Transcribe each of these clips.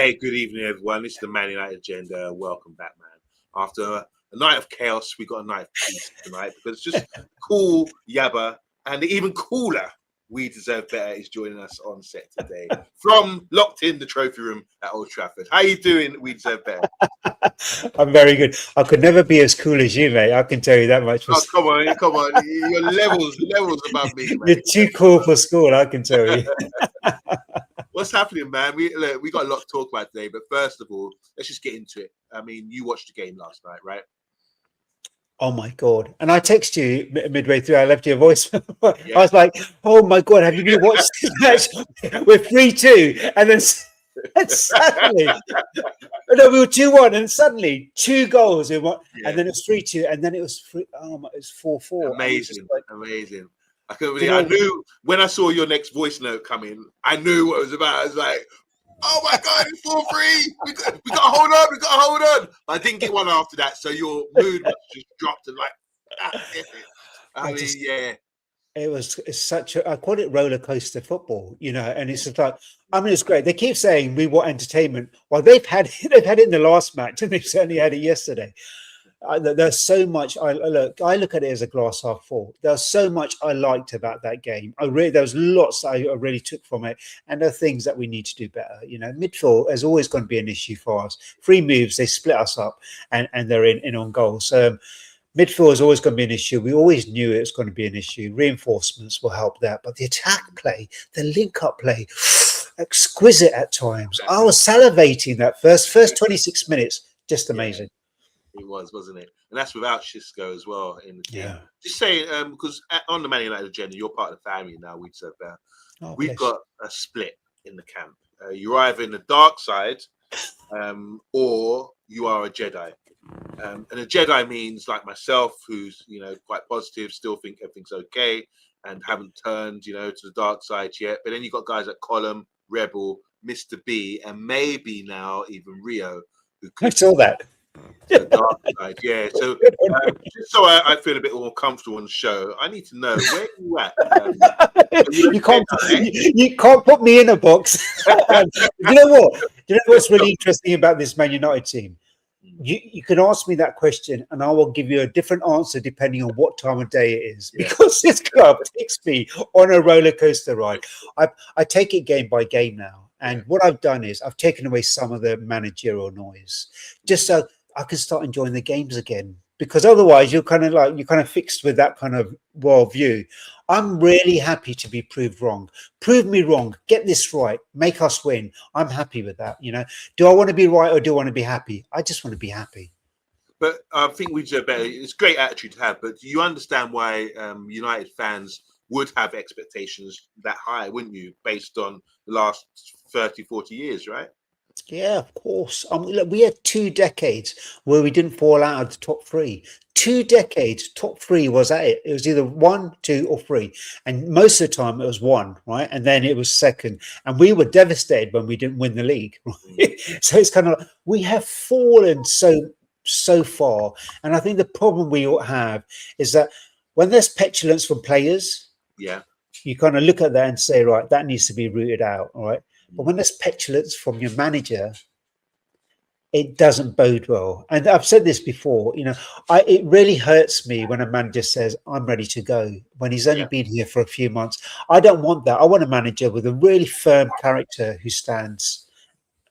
Hey, good evening, everyone. This is the Man United Agenda. Welcome back, man. After a night of chaos, we got a night of peace tonight because just cool Yabba and even cooler We Deserve Better is joining us on set today from locked in the trophy room at Old Trafford. How you doing, We Deserve Better? I'm very good. I could never be as cool as you, mate. I can tell you that much. Oh, come on. You're levels above me, mate. You're too cool for school, I can tell you. What's happening, man? We got a lot to talk about today, but first of all, let's just get into it. I mean, you watched the game last night, right? Oh my God. And I text you midway through, I left you a voice. Yeah. I was like, oh my God, have you been watching this match? We're 3-2. And then suddenly, no, we were 2-1, and suddenly 2 goals in one, and then it was 3-2, and then it was 4-4. Amazing. I couldn't You believe. know, I knew when I saw your next voice note coming. I knew what it was about. I was like, "Oh my God, it's 4-3. We got to hold on. We got to hold on." I didn't get one after that, so your mood just dropped and it's such a, I call it roller coaster football, and it's just like, I mean, it's great. They keep saying we want entertainment. Well, they've had it in the last match, and they've certainly had it yesterday. There's so much. I look at it as a glass half full. There's so much I liked about that game. There was lots I really took from it, and there are things that we need to do better. Midfield is always going to be an issue for us. Free moves, they split us up, and they're in on goals. So midfield is always going to be an issue. We always knew it was going to be an issue. Reinforcements will help that, but the attack play, the link-up play, exquisite at times. I was salivating that first 26 minutes. Just amazing. Yeah. It was, wasn't it? And that's without Xisco as well in the team. Yeah. Just saying, because on the Man United Agenda, you're part of the family now. We deserve better. We've got a split in the camp. You're either in the dark side, or you are a Jedi. And a Jedi means like myself, who's quite positive, still think everything's okay, and haven't turned to the dark side yet. But then you got guys like Column, Rebel, Mr. B, and maybe now even Rio, who I saw that. The dark side, yeah. So, just so I feel a bit more comfortable on the show, I need to know where you at. You can't put me in a box. You know what? You know what's really interesting about this Man United team? You can ask me that question, and I will give you a different answer depending on what time of day it is. Because this club takes me on a roller coaster ride. I take it game by game now, and what I've done is I've taken away some of the managerial noise, just so I can start enjoying the games again, because otherwise you're kind of fixed with that kind of worldview. I'm really happy to be proved wrong. Prove me wrong. Get this right. Make us win. I'm happy with that. Do I want to be right or do I want to be happy? I just want to be happy. But I think we deserve better. It's a great attitude to have, but do you understand why United fans would have expectations that high, wouldn't you, based on the last 30, 40 years, right? Yeah, of course. Look, we had 2 decades where we didn't fall out of the top 3. 2 decades, top 3 was at it. It was either 1, 2, or 3, and most of the time it was 1, right? And then it was 2nd, and we were devastated when we didn't win the league. Right? So it's kind of like we have fallen so far, and I think the problem we all have is that when there's petulance from players, you kind of look at that and say, right, that needs to be rooted out, all right. But when there's petulance from your manager, it doesn't bode well. And I've said this before, it really hurts me when a manager says, I'm ready to go, when he's only been here for a few months. I don't want that. I want a manager with a really firm character who stands.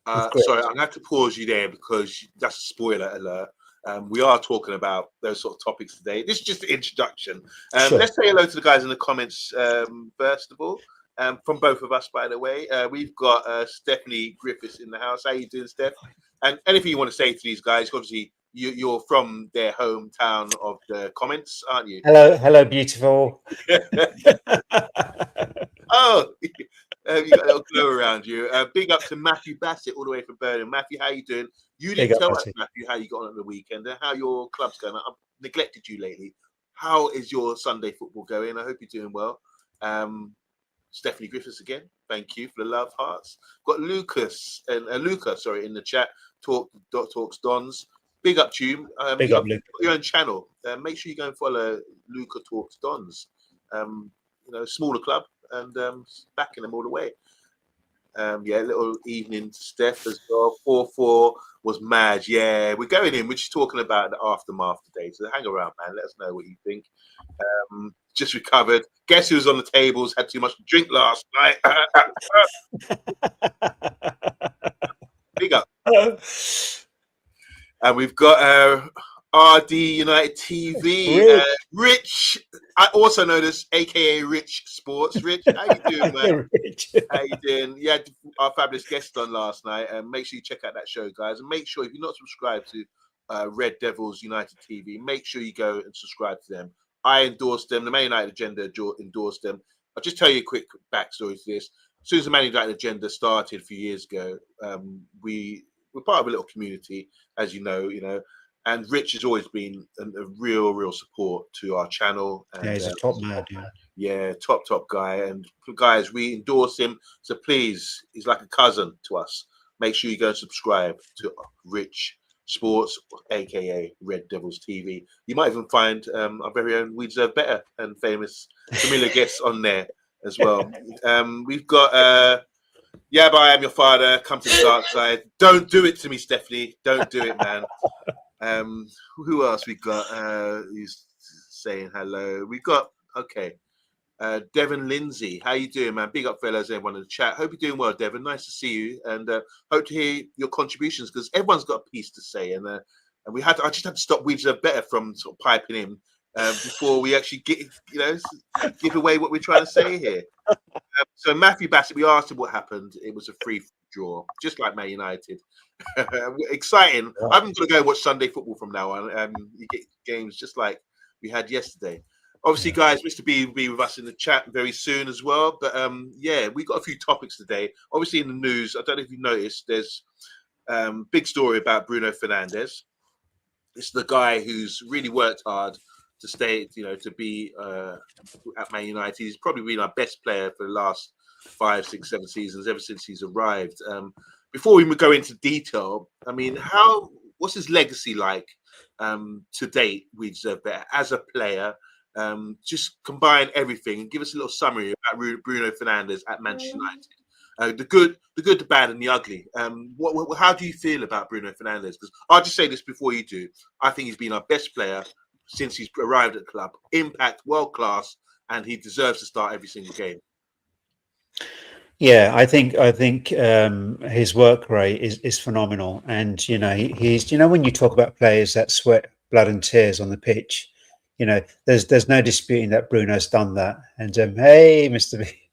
Sorry, I'm going to have to pause you there because that's a spoiler alert. We are talking about those sort of topics today. This is just the introduction. Sure. Let's say hello to the guys in the comments, first of all. From both of us, by the way. We've got Stephanie Griffiths in the house. How you doing, Steph? And anything you want to say to these guys? Obviously, you're from their hometown of the comments, aren't you? Hello, beautiful. Oh, you got a little glow around you. Big up to Matthew Bassett, all the way from Birmingham. Matthew, how you doing? You didn't tell us, Matthew, how you got on the weekend and how your club's going. I've neglected you lately. How is your Sunday football going? I hope you're doing well. Stephanie Griffiths again. Thank you for the love hearts. Got Luca, in the chat. Talks Dons. Big up to you. Big up, Luke. Your own channel. Make sure you go and follow Luca Talks Dons. Smaller club and backing them all the way. Yeah, little evening to Steph as well. 4-4 was mad. Yeah, we're going in. We're just talking about the aftermath today. So hang around, man. Let us know what you think. Just recovered. Guess who's on the tables? Had too much to drink last night. Big up. And we've got RD United TV. Rich, I also know this, aka Rich Sports. Rich, how you doing, man? How you doing? You had our fabulous guest on last night. And make sure you check out that show, guys. And make sure if you're not subscribed to Red Devils United TV, make sure you go and subscribe to them. I endorse them. The Man United Agenda endorsed them. I'll just tell you a quick backstory to this. As soon as the Man United Agenda started a few years ago, we're part of a little community, as you know, and Rich has always been a real support to our channel. And, yeah, he's a top man. Yeah, top guy. And guys, we endorse him. So please, he's like a cousin to us. Make sure you go and subscribe to Rich Sports, aka Red Devils TV. You might even find our very own We Deserve Better and famous familiar guests on there as well. We've got yeah, but I am your father. Come to the dark side. Don't do it to me, Stephanie. Don't do it, man. Who else we got? Who's saying hello? We got Devon Lindsay. How you doing, man? Big up, fellas. Everyone in the chat. Hope you're doing well, Devon. Nice to see you, and hope to hear your contributions because everyone's got a piece to say. And I just had to stop We Deserve Better from sort of piping in before we actually give away what we're trying to say here. So Matthew Bassett, we asked him what happened. It was a free draw, just like Man United. Exciting. I'm going to go watch Sunday football from now on. You get games just like we had yesterday. Obviously, guys, Mr. B will be with us in the chat very soon as well. But yeah, we got a few topics today. Obviously, in the news, I don't know if you noticed, there's big story about Bruno Fernandes. It's the guy who's really worked hard to stay, to be at Man United. He's probably been our best player for the last 5, 6, 7 seasons, ever since he's arrived. Before we go into detail, I mean, what's his legacy like to date? We Deserve Better as a player. Just combine everything and give us a little summary about Bruno Fernandes at Manchester United. The good, the bad, and the ugly. How do you feel about Bruno Fernandes? Because I'll just say this before you do. I think he's been our best player since he's arrived at the club. Impact, world class, and he deserves to start every single game. Yeah, I think his work rate is phenomenal, and he's when you talk about players that sweat blood and tears on the pitch, there's no disputing that Bruno's done that. And hey, Mr. B,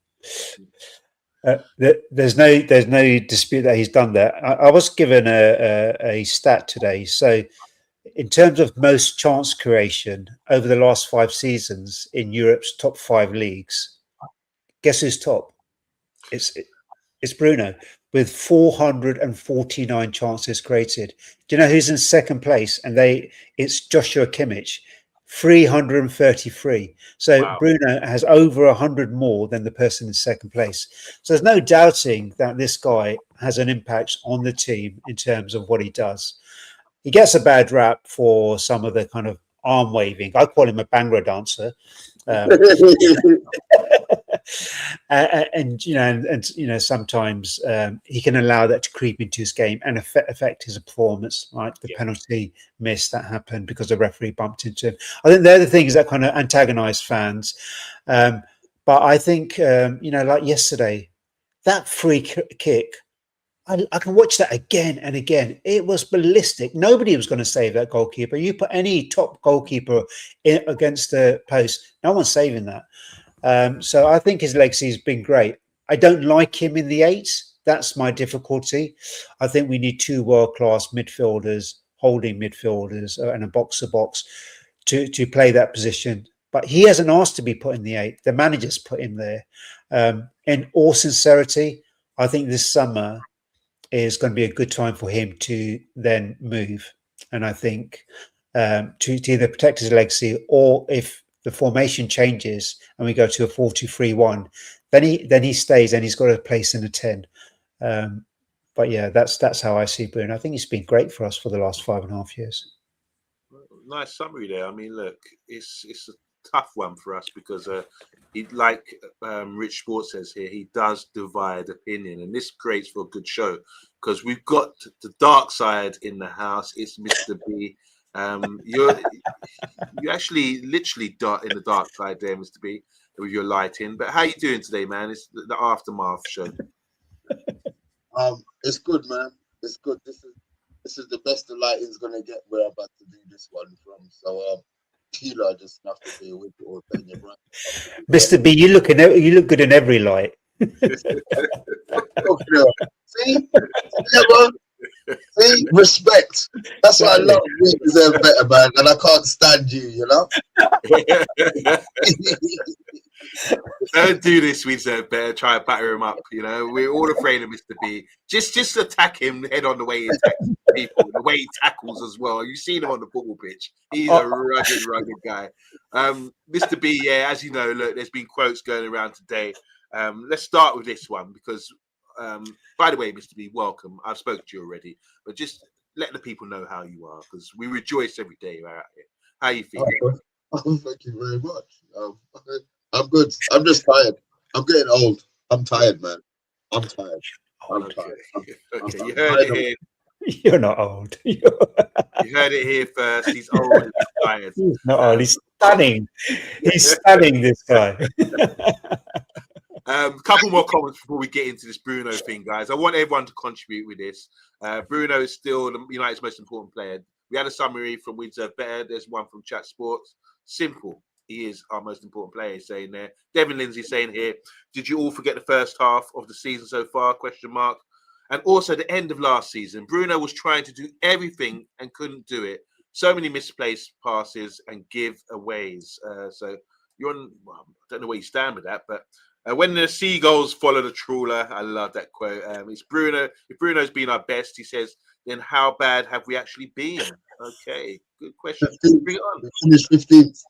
there's no dispute that he's done that. I was given a stat today. So in terms of most chance creation over the last 5 seasons in Europe's top 5 leagues, guess who's top? It's Bruno with 449 chances created. Do you know who's in second place? And it's Joshua Kimmich, 333. So wow. Bruno has over 100 more than the person in second place. So there's no doubting that this guy has an impact on the team in terms of what he does. He gets a bad rap for some of the kind of arm waving. I call him a Bhangra dancer. And sometimes he can allow that to creep into his game and affect his performance, like the penalty miss that happened because the referee bumped into him. I think they're the things that kind of antagonize fans. But I think like yesterday, that free kick, I can watch that again and again. It was ballistic. Nobody was going to save that goalkeeper. You put any top goalkeeper against the post, no one's saving that. So I think his legacy has been great. I don't like him in the 8. That's my difficulty. I think we need 2 world-class midfielders, holding midfielders, and a box-to-box to play that position. But he hasn't asked to be put in the 8. The manager's put him there. In all sincerity, I think this summer is going to be a good time for him to then move. And I think to either protect his legacy, or if the formation changes and we go to a 4-2-3-1, then he stays and he's got a place in the 10. But yeah, that's how I see Bruno. I think he's been great for us for the last 5.5 years. Nice summary there. I mean, look, it's a tough one for us because he, like Rich Sports says here, he does divide opinion, and this creates for a good show because we've got the dark side in the house. It's Mr. B. You actually literally in the dark side there, Mr. B, with your lighting. But how you doing today, man? It's the aftermath show. It's good, man. It's good. This is the best the lighting's gonna get where I'm about to do this one from. So Keela just have to be with you all day, your brother. Mr. B, you look good in every light. Oh, yeah. See? See? Respect. That's why I love you. You deserve better, man. And I can't stand you, you know? Don't do this, we deserve better. Try and batter him up. You know, we're all afraid of Mr. B. Just attack him head on the way he attacks people, the way he tackles as well. You've seen him on the football pitch. He's a rugged guy. Mr. B, yeah, as you know, look, there's been quotes going around today. Let's start with this one because, by the way, Mr. B, welcome. I've spoken to you already, but just let the people know how you are because we rejoice every day you're out here. How you feeling? Oh, thank you very much. I'm good. I'm just tired. I'm getting old. I'm tired, man. I'm tired. I'm tired. Okay, you heard it here. You're not old. You heard it here first. He's old and he's tired. He's not old. He's stunning. He's stunning, this guy. Couple more comments before we get into this Bruno thing, guys. I want everyone to contribute with this. Bruno is still United's most important player. We had a summary from We Deserve Better. There's one from Chat Sports. Simple. He is our most important player, saying there. Devin Lindsay saying here, did you all forget the first half of the season so far? Question mark. And also the end of last season. Bruno was trying to do everything and couldn't do it. So many misplaced passes and giveaways. So you're on, well, I don't know where you stand with that, but when the seagulls follow the trawler, I love that quote. It's Bruno. If Bruno's been our best, he says, then how bad have we actually been? Okay, good question. 15th. Bring it on. We finished 15th.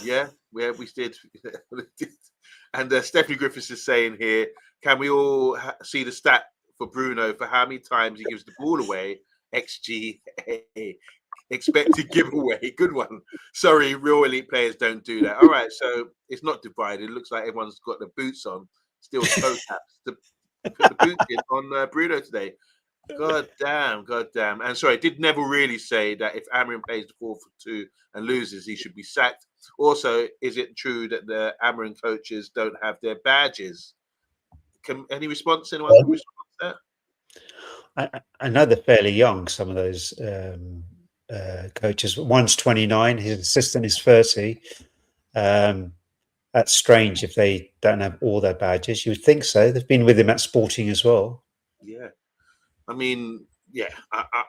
Yeah, we did. And Stephanie Griffiths is saying here, can we all see the stat for Bruno for how many times he gives the ball away? XG, expected giveaway. Good one. Sorry, real elite players don't do that. All right, so it's not divided. It looks like everyone's got the boots on, still toe taps to put the boots in on Bruno today. God damn. And sorry, did Neville really say that if Amorim plays the 4-2 and loses, he should be sacked? Also, is it true that the Amorim coaches don't have their badges? Any response? Anyone can respond to that? I know they're fairly young, some of those coaches. One's 29, his assistant is 30. That's strange if they don't have all their badges. You would think so. They've been with him at Sporting as well. Yeah. I mean, yeah,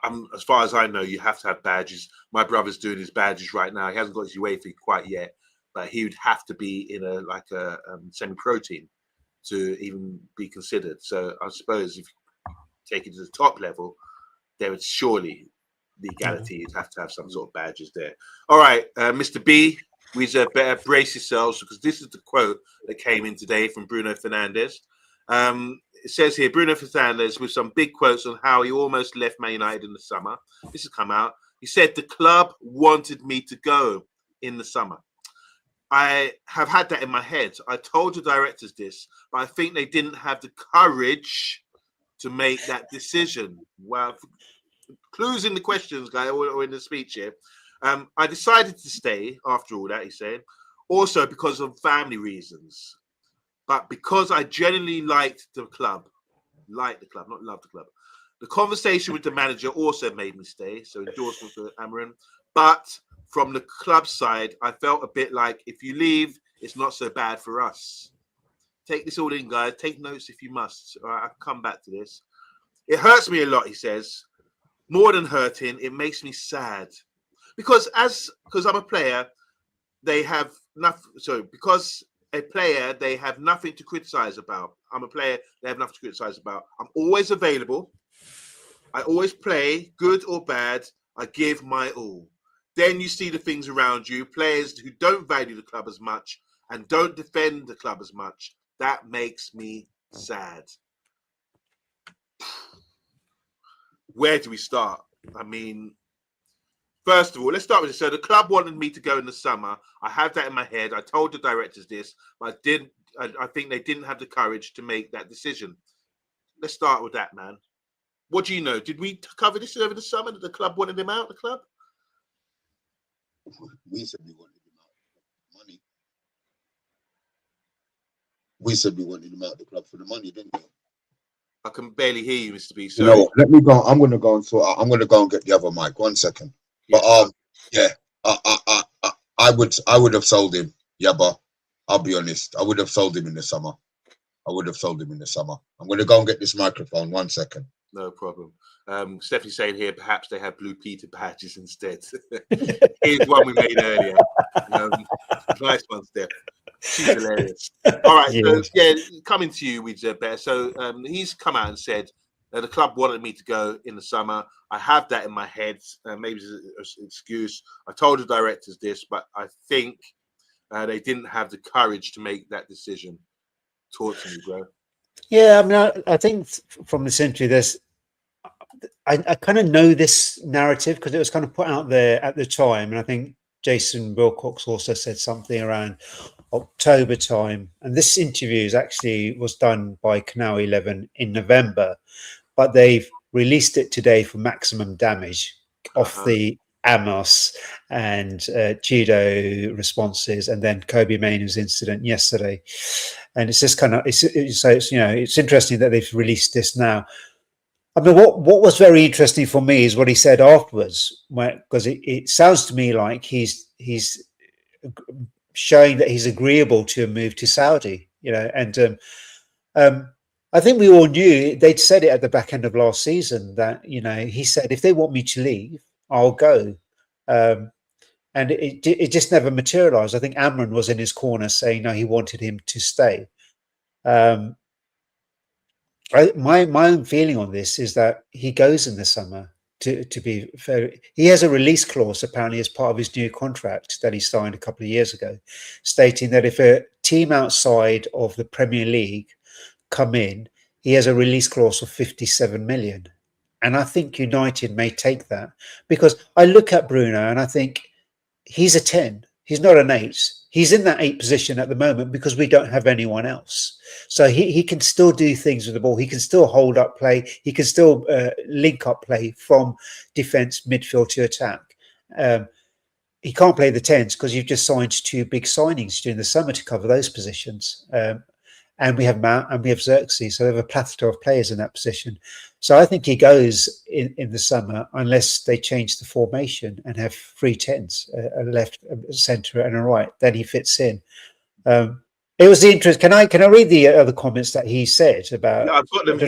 I'm as far as I know, you have to have badges. My brother's doing his badges right now. He hasn't got his UEFA quite yet, but he would have to be in a semi-pro team to even be considered. So I suppose if you take it to the top level, there would surely legality. You'd have to have some sort of badges there. All right, Mr. B, we better brace yourselves because this is the quote that came in today from Bruno Fernandes. It says here, Bruno Fernandes with some big quotes on how he almost left Man United in the summer. This has come out. He said, the club wanted me to go in the summer. I have had that in my head. I told the directors this, but I think they didn't have the courage to make that decision. Well, clues in the questions, guy, or in the speech here. I decided to stay after all that, he said, also because of family reasons. But because I genuinely liked the club, not love the club. The conversation with the manager also made me stay, so endorsement for Amorim. But from the club side, I felt a bit like if you leave, it's not so bad for us. Take this all in, guys. Take notes if you must. All right, I'll come back to this. It hurts me a lot, he says. More than hurting, it makes me sad. Because I'm a player, they have nothing. So because a player they have nothing to criticize about. I'm a player they have nothing to criticize about. I'm always available. I always play, good or bad. I give my all. Then you see the things around you, players who don't value the club as much and don't defend the club as much. That makes me sad. Where do we start? I mean, First of all, let's start with this. So the club wanted me to go in the summer. I had that in my head. I told the directors this, but I didn't. I think they didn't have the courage to make that decision. Let's start with that, man. What do you know? Did we cover this over the summer that the club wanted him out? The club? We said we wanted him out money. We said we wanted him out the club for the money, didn't we? I can barely hear you, Mr. B. Sorry. No, let me go. I'm gonna go and sort. I'm gonna go and get the other mic. 1 second. Yeah. But yeah, I would have sold him. Yeah, but I'll be honest. I would have sold him in the summer. I'm gonna go and get this microphone. 1 second. No problem. Stephanie's saying here, perhaps they have Blue Peter badges instead. Here's one we made earlier. Nice one, Steph. She's hilarious. All right, so yeah, coming to you with Bear. So he's come out and said the club wanted me to go in the summer. I have that in my head. Maybe it's an excuse. I told the directors this, but I think they didn't have the courage to make that decision. Talk to me, bro. Yeah, I mean, I think from this interview, I kind of know this narrative because it was kind of put out there at the time, and I think Jason Wilcox also said something around October time. And this interview was done by Canal 11 in November, but they've released it today for maximum damage off the Amos and Chido responses, and then Kobe Maynard's incident yesterday. And it's just kind of it's interesting that they've released this now. I mean, what was very interesting for me is what he said afterwards, because it sounds to me like he's showing that he's agreeable to a move to Saudi, and I think we all knew they'd said it at the back end of last season that, he said, if they want me to leave, I'll go. And it just never materialized. I think Amron was in his corner saying, no, he wanted him to stay. My own feeling on this is that he goes in the summer. To be fair, he has a release clause apparently as part of his new contract that he signed a couple of years ago, stating that if a team outside of the Premier League come in, he has a release clause of 57 million. And I think United may take that, because I look at Bruno and I think he's a 10. He's not an 8. He's in that 8 position at the moment because we don't have anyone else. So he can still do things with the ball. He can still hold up play. He can still link up play from defence, midfield to attack. He can't play the 10s because you've just signed 2 big signings during the summer to cover those positions. And we have Mount and we have Xerxes. So they have a plethora of players in that position. So I think he goes in the summer unless they change the formation and have 3 10s, a left, a centre and a right. Then he fits in. It was the interest. Can I read the other comments that he said about? Yeah, I've got them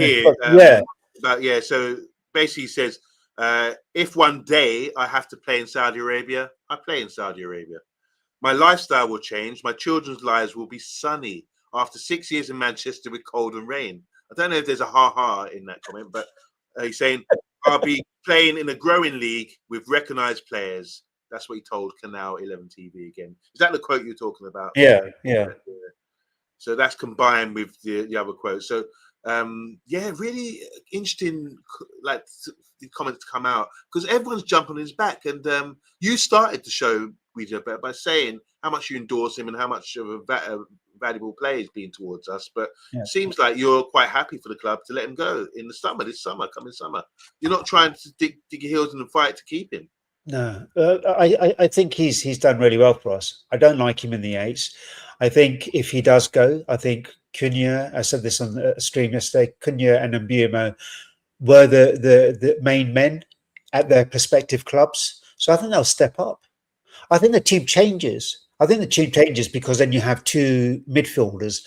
here. So basically he says, if one day I have to play in Saudi Arabia, I play in Saudi Arabia. My lifestyle will change. My children's lives will be sunny after 6 years in Manchester with cold and rain. I don't know if there's a ha-ha in that comment, but he's saying, I'll be playing in a growing league with recognised players. That's what he told Canal 11 TV again. Is that the quote you're talking about? Yeah. So that's combined with the other quote. So, really interesting, like the comments to come out, because everyone's jumping on his back. And you started the show, Guido, by saying how much you endorse him and how much of a valuable player he's been towards us. But it seems like you're quite happy for the club to let him go in the summer, coming summer. You're not trying to dig your heels in the fight to keep him. No, I think he's done really well for us. I don't like him in the 8s. I think if he does go, I think Cunha, I said this on the stream yesterday, Cunha and Mbumo were the main men at their respective clubs. So I think they'll step up. I think the team changes. Because then you have 2 midfielders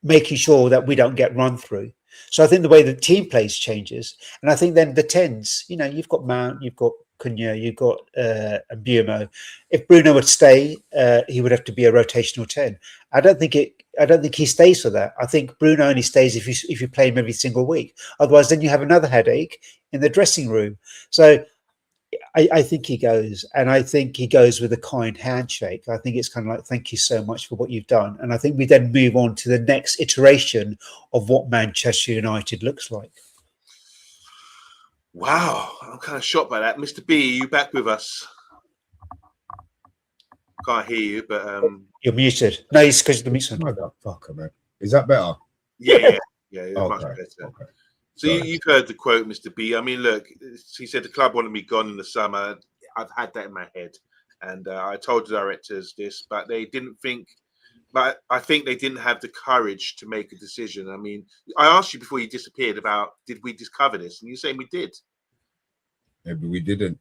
making sure that we don't get run through. So I think the way the team plays changes. And I think then the 10s, you've got Mount, you've got Cunha, you've got Mbumo. If Bruno would stay, he would have to be a rotational 10. I don't think he stays for that. I think Bruno only stays if you play him every single week. Otherwise, then you have another headache in the dressing room. So I think he goes, and I think he goes with a kind handshake. I think it's kind of like, thank you so much for what you've done. And I think we then move on to the next iteration of what Manchester United looks like. Wow, I'm kind of shocked by that. Mr. B, are you back with us? Can't hear you, but you're muted. No, it's because of the mute. Motherfucker, man. Is that better? yeah, it's much Okay. better. Okay. So you've heard the quote, Mr. B. I mean, look, he said the club wanted me gone in the summer. I've had that in my head, and I told the directors this, but they didn't think. But I think they didn't have the courage to make a decision. I mean, I asked you before you disappeared about did we discover this, and you're saying we did. Maybe we didn't.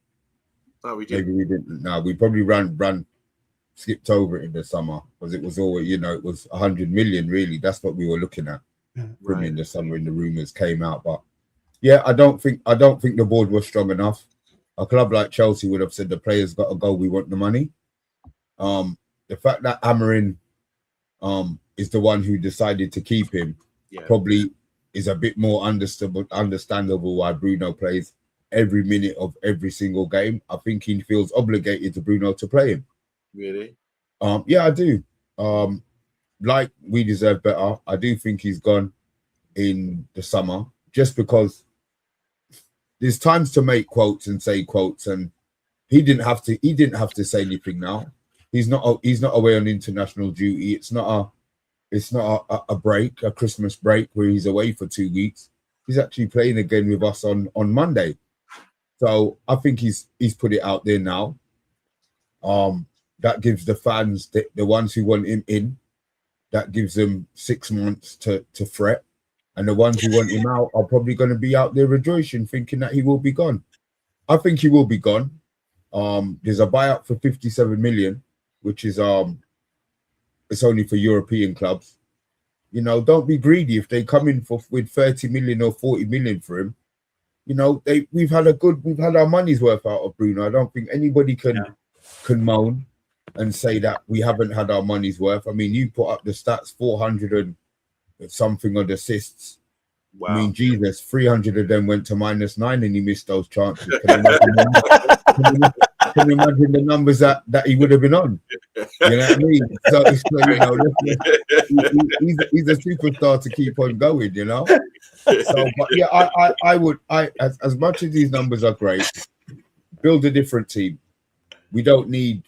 Oh, we did. Maybe we didn't. No, we probably skipped over it in the summer because it was always, it was 100 million. Really, that's what we were looking at. Right. In the summer, and the rumors came out, but yeah, I don't think the board was strong enough. A club like Chelsea would have said the players got to go. We want the money. The fact that Amorim is the one who decided to keep him probably is a bit more understandable why Bruno plays every minute of every single game. I think he feels obligated to Bruno to play him. Really? Yeah, I do. Like we deserve better. I do think he's gone in the summer just because there's times to make quotes and say quotes, and he didn't have to say anything now. He's not away on international duty. It's not a break, a Christmas break where he's away for 2 weeks. He's actually playing again with us on Monday. So I think he's put it out there now. That gives the fans, the ones who want him in, that gives them 6 months to fret. And the ones who want him out are probably going to be out there rejoicing, thinking that he will be gone. I think he will be gone. There's a buyout for 57 million, which is it's only for European clubs. Don't be greedy. If they come in with 30 million or 40 million for him, we've had our money's worth out of Bruno. I don't think anybody can moan and say that we haven't had our money's worth. I mean, you put up the stats, 400 and something on assists. Wow. I mean, Jesus, 300 of them went to -9 and he missed those chances. Can you imagine the numbers that he would have been on? You know what I mean? So he's a superstar to keep on going, So, but yeah, I would as much as these numbers are great, build a different team. We don't need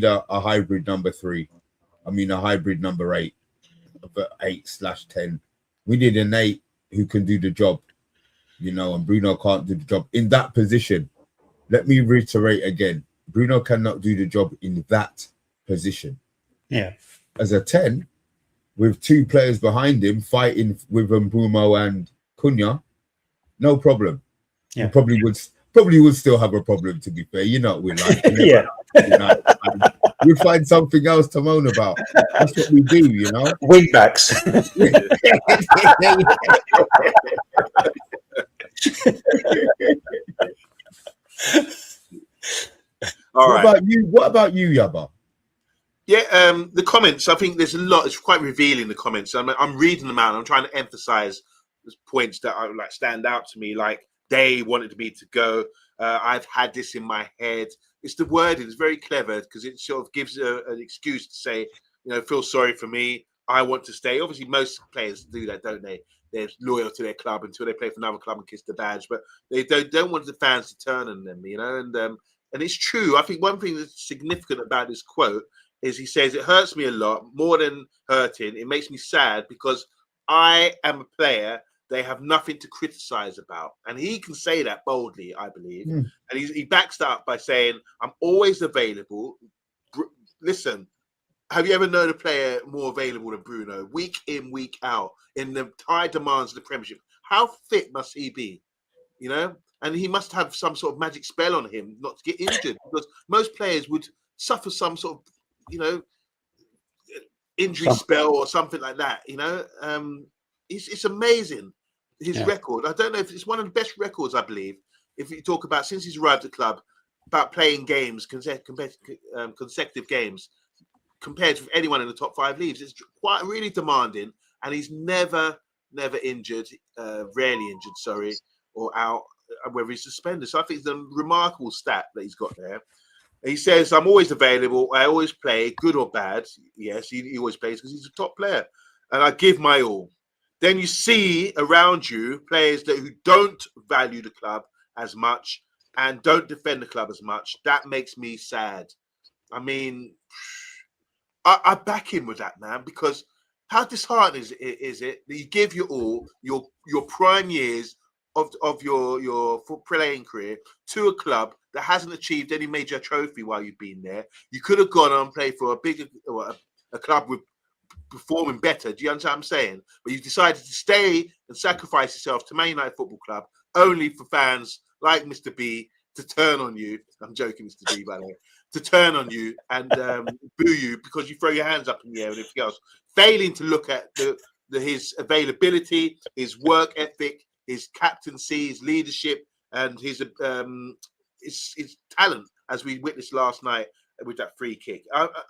a hybrid number 3. I mean, a hybrid number 8, 8/10. We need an 8 who can do the job, and Bruno can't do the job in that position. Let me reiterate again. Bruno cannot do the job in that position. Yeah. As a 10, with 2 players behind him fighting with Mbeumo and Cunha, no problem. Yeah. We probably would still have a problem, to be fair. We're like, yeah. We find something else to moan about. That's what we do, Wing backs. What about you, Yaba? Yeah, the comments. I think there's a lot. It's quite revealing, the comments. I'm reading them out. And I'm trying to emphasize the points that are stand out to me. Like, they wanted me to go. I've had this in my head. It's the wording. It's very clever because it sort of gives an excuse to say, feel sorry for me. I want to stay. Obviously, most players do that, don't they? They're loyal to their club until they play for another club and kiss the badge. But they don't want the fans to turn on them, And it's true. I think one thing that's significant about this quote is he says, it hurts me a lot, more than hurting. It makes me sad because I am a player they have nothing to criticize about. And he can say that boldly, I believe. And he backs that up by saying, I'm always available. Listen, have you ever known a player more available than Bruno? Week in, week out, in the high demands of the Premiership. How fit must he be? And he must have some sort of magic spell on him not to get injured, because most players would suffer some sort of, injury spell or something like that. It's amazing, his record. I don't know if it's one of the best records, I believe, if you talk about since he's arrived at the club, about playing games, consecutive games, compared with anyone in the top 5 leagues. It's quite really demanding, and he's never injured, rarely injured, sorry, or out, whether he's suspended. So I think it's a remarkable stat that he's got there. He says, I'm always available. I always play, good or bad. Yes, he always plays because he's a top player. And I give my all. Then you see around you players who don't value the club as much and don't defend the club as much. That makes me sad. I mean, I back him with that, man, because how disheartening is it that you give your all, your prime years of your playing career to a club that hasn't achieved any major trophy while you've been there? You could have gone on and played for a bigger, a club with performing better. Do you understand what I'm saying? But you decided to stay and sacrifice yourself to Man United Football Club only for fans like Mr. B to turn on you. I'm joking, Mr. B, by the way. To turn on you and boo you because you throw your hands up in the air and everything else, failing to look at his availability, his work ethic, his captaincy, his leadership, and his talent, as we witnessed last night with that free kick.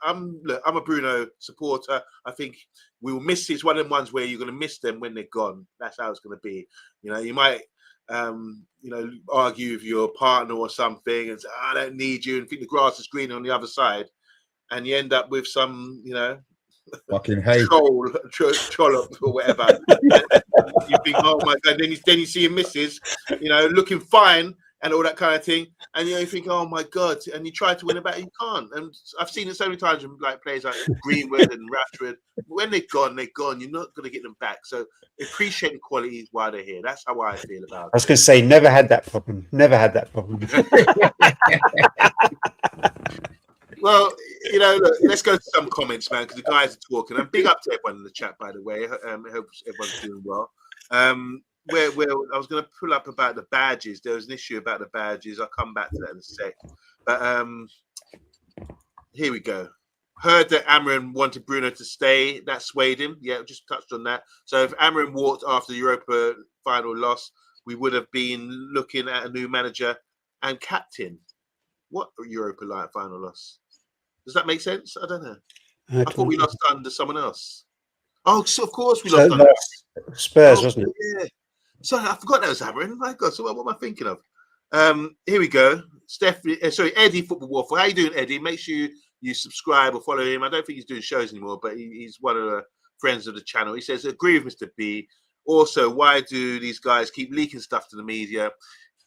I'm a Bruno supporter. I think we will miss. It's one of them ones where you're going to miss them when they're gone. That's how it's going to be. You know, you might argue with your partner or something and say, I don't need you, and think the grass is greener on the other side, and you end up with some, fucking hate trollop or whatever. You think, oh my god, then you see your missus, looking fine and all that kind of thing, and you think, oh my god, and you try to win it back, you can't. And I've seen it so many times with like players like Greenwood and Rashford. When they're gone, you're not going to get them back. So appreciate the qualities while they're here. That's how I feel about it. I was going to say, never had that problem. Well, look, let's go to some comments, man, because the guys are talking. And big up to everyone in the chat, by the way. I hope everyone's doing well. Where I was going to pull up about the badges. There was an issue about the badges. I'll come back to that in a sec. But here we go. Heard that Amorim wanted Bruno to stay. That swayed him. Yeah, just touched on that. So if Amorim walked after the Europa final loss, we would have been looking at a new manager and captain. What Europa final loss? Does that make sense? I don't know. I thought we lost under someone else. Oh, so of course we lost under Spurs, wasn't it? Yeah. Sorry, I forgot that was Amorim. My God, so what am I thinking of? Here we go. Eddie Football Waffle. How you doing, Eddie? Make sure you subscribe or follow him. I don't think he's doing shows anymore, but he's one of the friends of the channel. He says, agree with Mr. B. Also, why do these guys keep leaking stuff to the media?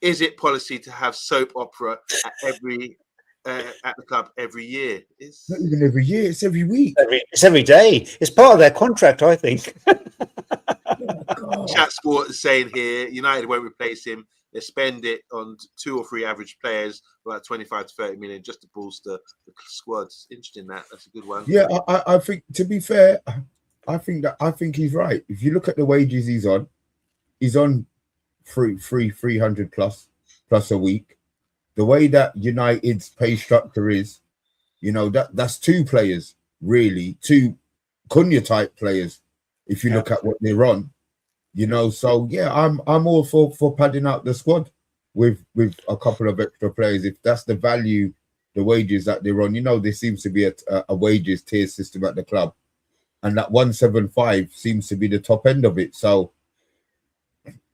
Is it policy to have soap opera at the club every year? It's not even every year, it's every week. It's every day. It's part of their contract, I think. Chat Sport is saying here, United won't replace him. They spend it on 2 or 3 average players, about 25 to 30 million, just to bolster the squad. Interesting. That's a good one. Yeah, I think, to be fair, I think he's right. If you look at the wages he's on 300 plus a week. The way that United's pay structure is, that's 2 players, really, 2 Cunha type players. If you look at what they're on, so yeah, I'm all for padding out the squad with a couple of extra players. If that's the value, the wages that they're on, there seems to be a wages tier system at the club, and that 175 seems to be the top end of it. So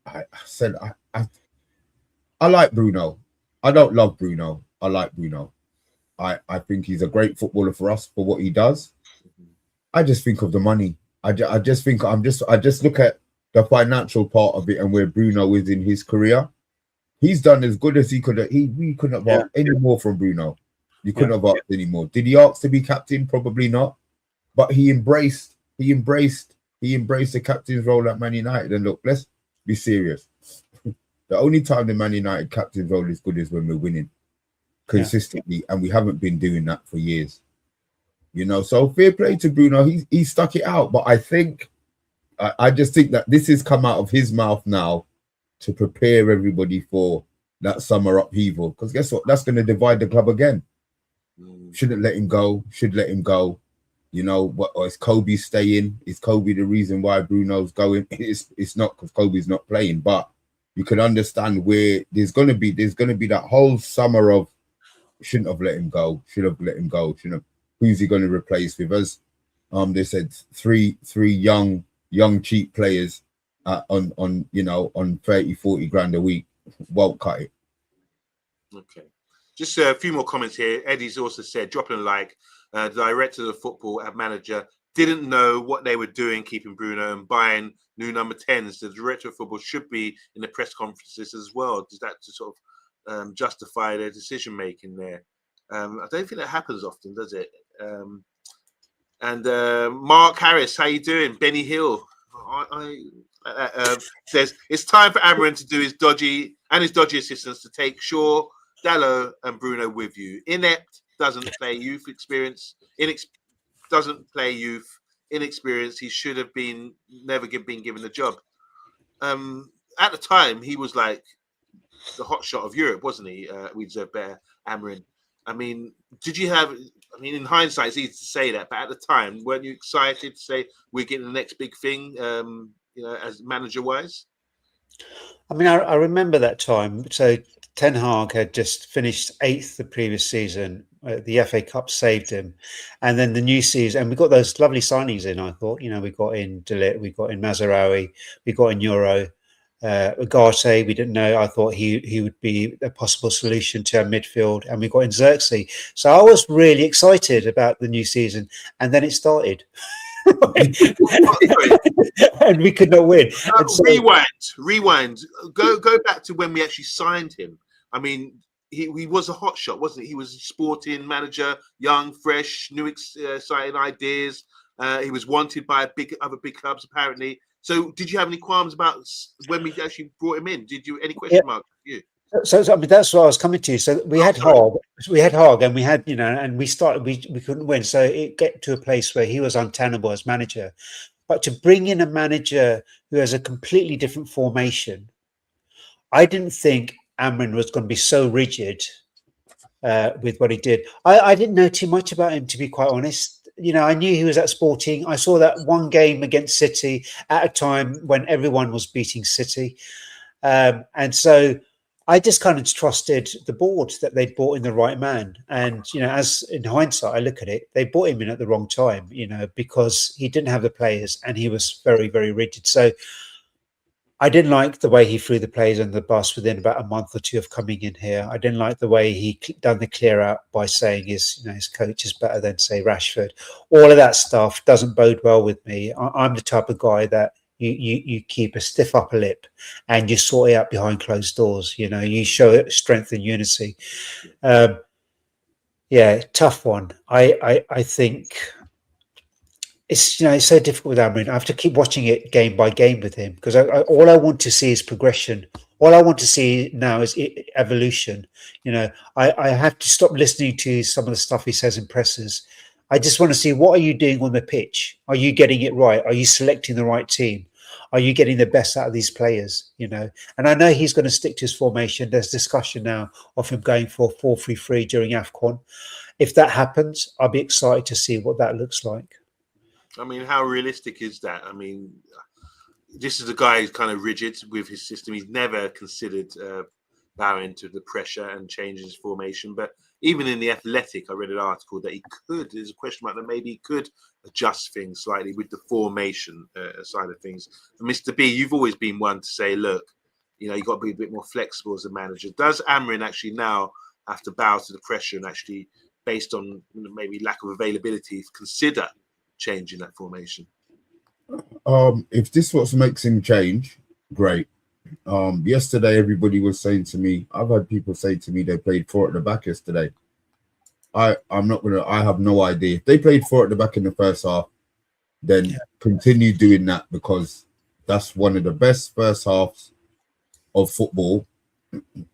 I said I like Bruno. I don't love Bruno. I like Bruno. I think he's a great footballer for us for what he does. I just think of the money. I just look at the financial part of it and where Bruno is in his career. He's done as good as he could. We couldn't have asked any more from Bruno. You couldn't have asked any more. Did he ask to be captain? Probably not. But he embraced the captain's role at Man United. And look, let's be serious. The only time the Man United captain's role is good is when we're winning consistently, and we haven't been doing that for years. So fair play to Bruno. He stuck it out, but I just think that this has come out of his mouth now to prepare everybody for that summer upheaval. Because guess what? That's going to divide the club again. Shouldn't let him go. Should let him go. Or is Kobe staying? Is Kobe the reason why Bruno's going? It's not, because Kobe's not playing, but you can understand where there's going to be that whole summer of shouldn't have let him go. Should have let him go. Who's he going to replace with? As they said, three young cheap players on 30, 40 grand a week won't cut it. Okay. Just a few more comments here. Eddie's also said, dropping a like, the director of the football manager didn't know what they were doing, keeping Bruno and buying new number 10s. The director of football should be in the press conferences as well. Does that to sort of justify their decision making there? I don't think that happens often, does it? And Mark Harris, how you doing? Benny Hill says it's time for Amorim to do his dodgy assistants to take Shaw, Dalot, and Bruno with you. Inept, doesn't play youth experience. Doesn't play youth. Inexperienced. He should have been been given the job. At the time, he was like the hot shot of Europe, wasn't he? We deserve better, Amorim. I mean, in hindsight, it's easy to say that, but at the time, weren't you excited to say we're getting the next big thing, as manager-wise? I mean, I remember that time. So Ten Hag had just finished 8th the previous season. The FA Cup saved him. And then the new season, and we got those lovely signings in, I thought. We got in De Ligt, we got in Mazraoui, we got in Euro. Ugarte, we didn't know. I thought he would be a possible solution to our midfield, and we got in Xerxes. So I was really excited about the new season, and then it started. And we could not win. So, rewind. Go back to when we actually signed him. I mean, he was a hot shot, wasn't he? He was a sporting manager, young, fresh, new, exciting ideas. He was wanted by other big clubs, apparently. So, did you have any qualms about when we actually brought him in? Did you any question marks? You? So I mean, that's what I was coming to. So we had Hogg, and we had, and we started. We couldn't win, so it get to a place where he was untenable as manager. But to bring in a manager who has a completely different formation, I didn't think Amorim was going to be so rigid with what he did. I didn't know too much about him, to be quite honest. I knew he was at Sporting. I saw that one game against City at a time when everyone was beating City. And so I just kind of trusted the board that they'd brought in the right man. And, as in hindsight, I look at it, they brought him in at the wrong time, because he didn't have the players and he was very, very rigid. So I didn't like the way he threw the players under the bus within about a month or two of coming in here. I didn't like the way he done the clear out by saying his coach is better than, say, Rashford. All of that stuff doesn't bode well with me. I'm the type of guy that you keep a stiff upper lip and you sort it out behind closed doors. You show strength and unity. Tough one. I think it's it's so difficult with Amorim. I have to keep watching it game by game with him because all I want to see is progression. All I want to see now is evolution. I have to stop listening to some of the stuff he says in presses. I just want to see, what are you doing on the pitch? Are you getting it right? Are you selecting the right team? Are you getting the best out of these players? And I know he's going to stick to his formation. There's discussion now of him going for 4-3-3 during AFCON. If that happens, I'll be excited to see what that looks like. I mean, how realistic is that? I mean, this is a guy who's kind of rigid with his system. He's never considered bowing to the pressure and changing his formation. But even in The Athletic, I read an article that there's a question mark that maybe he could adjust things slightly with the formation side of things. And Mr. B, you've always been one to say, look, you've got to be a bit more flexible as a manager. Does Amorim actually now have to bow to the pressure and actually, based on maybe lack of availability, consider changing that formation? If this what makes him change, great. Yesterday everybody was saying to me, I've had people say to me they played 4 at the back yesterday. I have no idea. If they played 4 at the back in the first half, then continue doing that, because that's one of the best first halves of football,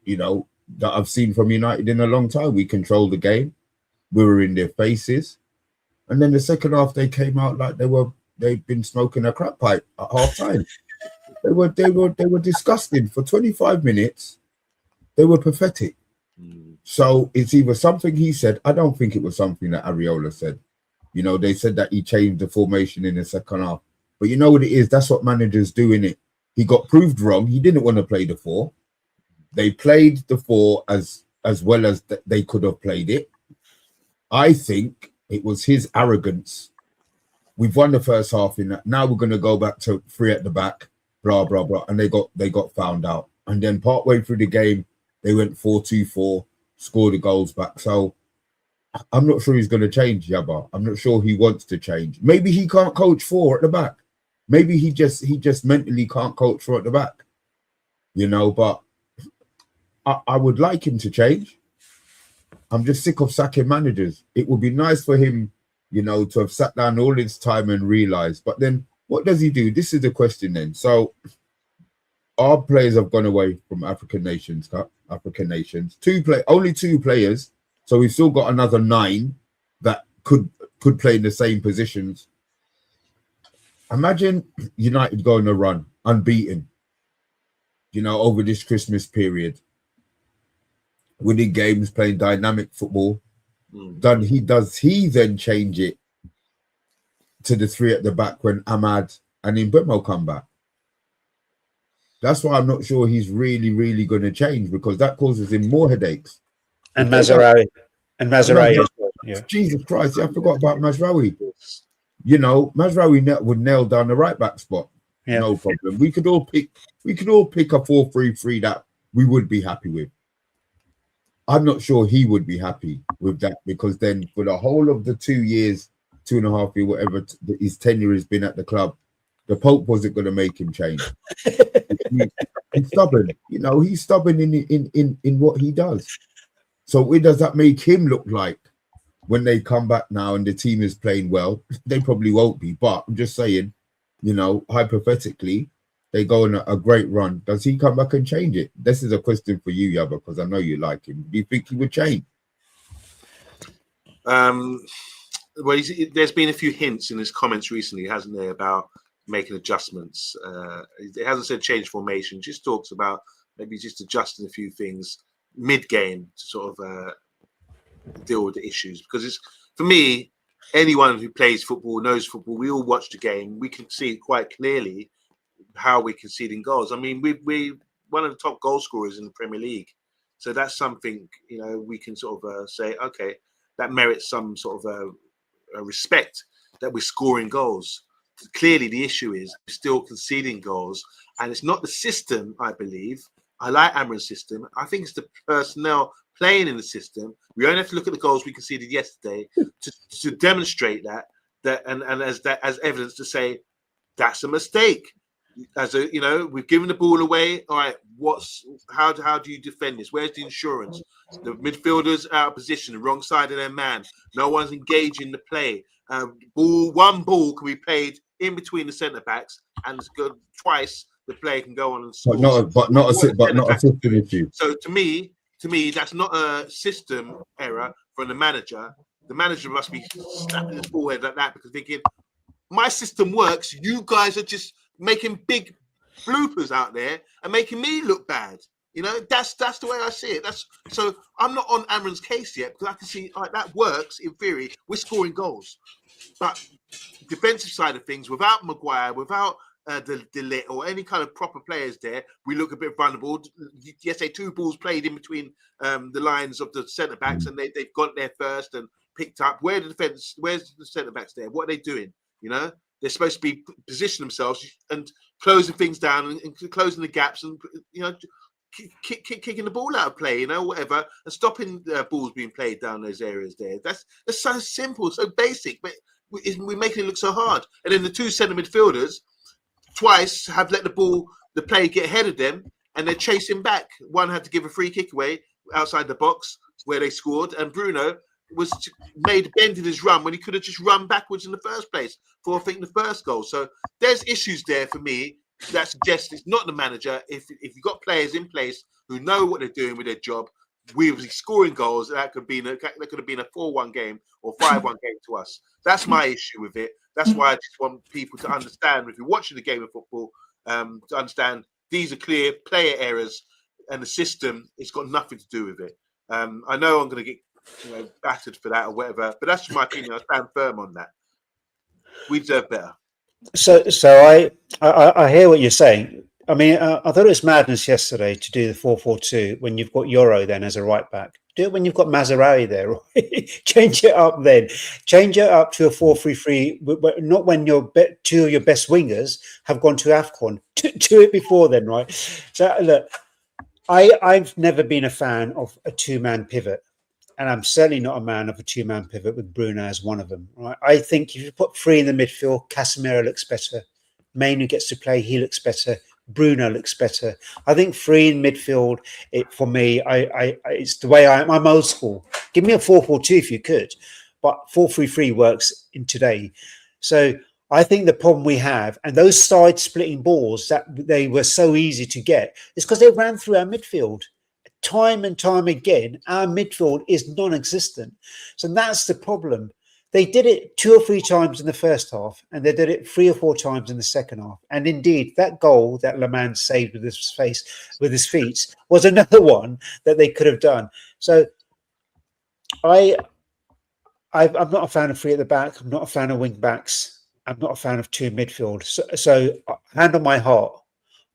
that I've seen from United in a long time. We controlled the game. We were in their faces. And then the second half, they came out like they'd been smoking a crack pipe at half time. They were disgusting. For 25 minutes, they were pathetic. So it's either something he said. I don't think it was something that Areola said. They said that he changed the formation in the second half. But you know what it is? That's what managers do, innit? He got proved wrong. He didn't want to play the 4. They played the 4 as well as they could have played it. I think it was his arrogance. We've won the first half in that. Now we're going to go back to 3 at the back, blah, blah, blah. And they got found out. And then partway through the game, they went 4-2-4, scored the goals back. So I'm not sure he's going to change, Yabba. I'm not sure he wants to change. Maybe he can't coach 4 at the back. Maybe he just mentally can't coach 4 at the back. But I would like him to change. I'm just sick of sacking managers. It would be nice for him, you know, to have sat down all this time and realised. But then what does he do? This is the question then. So our players have gone away from African Nations Cup, only 2 players. So we've still got another 9 that could play in the same positions. Imagine United going a run, unbeaten, you know, over this Christmas period. Winning games, playing dynamic football. Does he then change it to the 3 at the back when Ahmad and Mbeumo come back? That's why I'm not sure he's really going to change, because that causes him more headaches. And Mazraoui. As well. Yeah. Jesus Christ, I forgot about Mazraoui. You know, Mazraoui would nail down the right back spot. Yeah. No problem. We could all pick a 4-3-3 that we would be happy with. I'm not sure he would be happy with that, because then for the whole of the 2 years, 2.5 years, whatever his tenure has been at the club, the Pope wasn't going to make him change. He's stubborn, you know. He's stubborn in what he does. So what does that make him look like when they come back now and the team is playing well? They probably won't be, but I'm just saying, you know, hypothetically, they go on a great run. Does he come back and change it? This is a question for you, Yaba, because I know you like him. Do you think he would change? Well, there's been a few hints in his comments recently, hasn't there, about making adjustments. It hasn't said change formation, just talks about maybe just adjusting a few things mid-game to sort of deal with the issues. Because it's, for me, anyone who plays football, knows football, we all watch the game, we can see quite clearly how we're conceding goals. I mean, we're one of the top goal scorers in the Premier League. So that's something, you know, we can sort of say, okay, that merits some sort of respect that we're scoring goals. Clearly, the issue is we're still conceding goals, and it's not the system, I believe. I like Amorim's system. I think it's the personnel playing in the system. We only have to look at the goals we conceded yesterday to demonstrate that and as evidence to say that's a mistake. As a, you know, we've given the ball away. All right, how do you defend this? Where's the insurance? The midfielders out of position, the wrong side of their man. No one's engaging the play. One ball can be played in between the centre backs, and twice the player can go on and score. But not a system issue. So to me, that's not a system error from the manager. The manager must be slapping his forehead like that because thinking, my system works. You guys are just making big bloopers out there and making me look bad. You know, that's the way I see it. So I'm not on Amorim's case yet, because I can see, all right, that works in theory. We're scoring goals, but defensive side of things, without Maguire, without the Lit or any kind of proper players there, we look a bit vulnerable. Yesterday, 2 balls played in between the lines of the centre backs, and they've got there first and picked up. Where's the centre backs there? What are they doing? You know, they're supposed to be positioning themselves and closing things down and closing the gaps and, you know, kicking the ball out of play, you know, whatever, and stopping balls being played down those areas there. That's so simple, so basic, but we're making it look so hard. And then the 2 centre midfielders twice have let the play get ahead of them, and they're chasing back. One had to give a free kick away outside the box where they scored, and Bruno was made bend in his run when he could have just run backwards in the first place for, I think, the first goal. So there's issues there for me that suggest it's not the manager. If you've got players in place who know what they're doing with their job, we're scoring goals. That could have been a 4-1 game or 5-1 game to us. That's my issue with it. That's why I just want people to understand, if you're watching the game of football, to understand these are clear player errors, and the system, it's got nothing to do with it. I know I'm going to get battered for that or whatever, but that's my opinion. I stand firm on that. We deserve better. So I hear what you're saying. I mean, I thought it was madness yesterday to do the 4-4-2 when you've got Euro then as a right back. Do it when you've got Mazraoui there. Right? Change it up then. Change it up to a 4-3-3. Not when 2 of your best wingers have gone to AFCON. Do it before then, right? So look, I've never been a fan of a 2-man pivot. And I'm certainly not a man of a 2-man pivot with Bruno as one of them. Right? I think if you put 3 in the midfield, Casemiro looks better. Mainu gets to play, he looks better. Bruno looks better. I think 3 in midfield. For me, it's the way I'm old school. Give me a 4-4-2 if you could, but 4-3-3 works in today. So I think the problem we have, and those side splitting balls that they were so easy to get, is because they ran through our midfield. Time and time again, our midfield is non-existent. So that's the problem. They did it 2 or 3 times in the first half, and they did it 3 or 4 times in the second half. And indeed, that goal that Lemans saved with his feet, was another one that they could have done. So I'm not a fan of 3 at the back. I'm not a fan of wing backs. I'm not a fan of 2 midfield. So hand on my heart,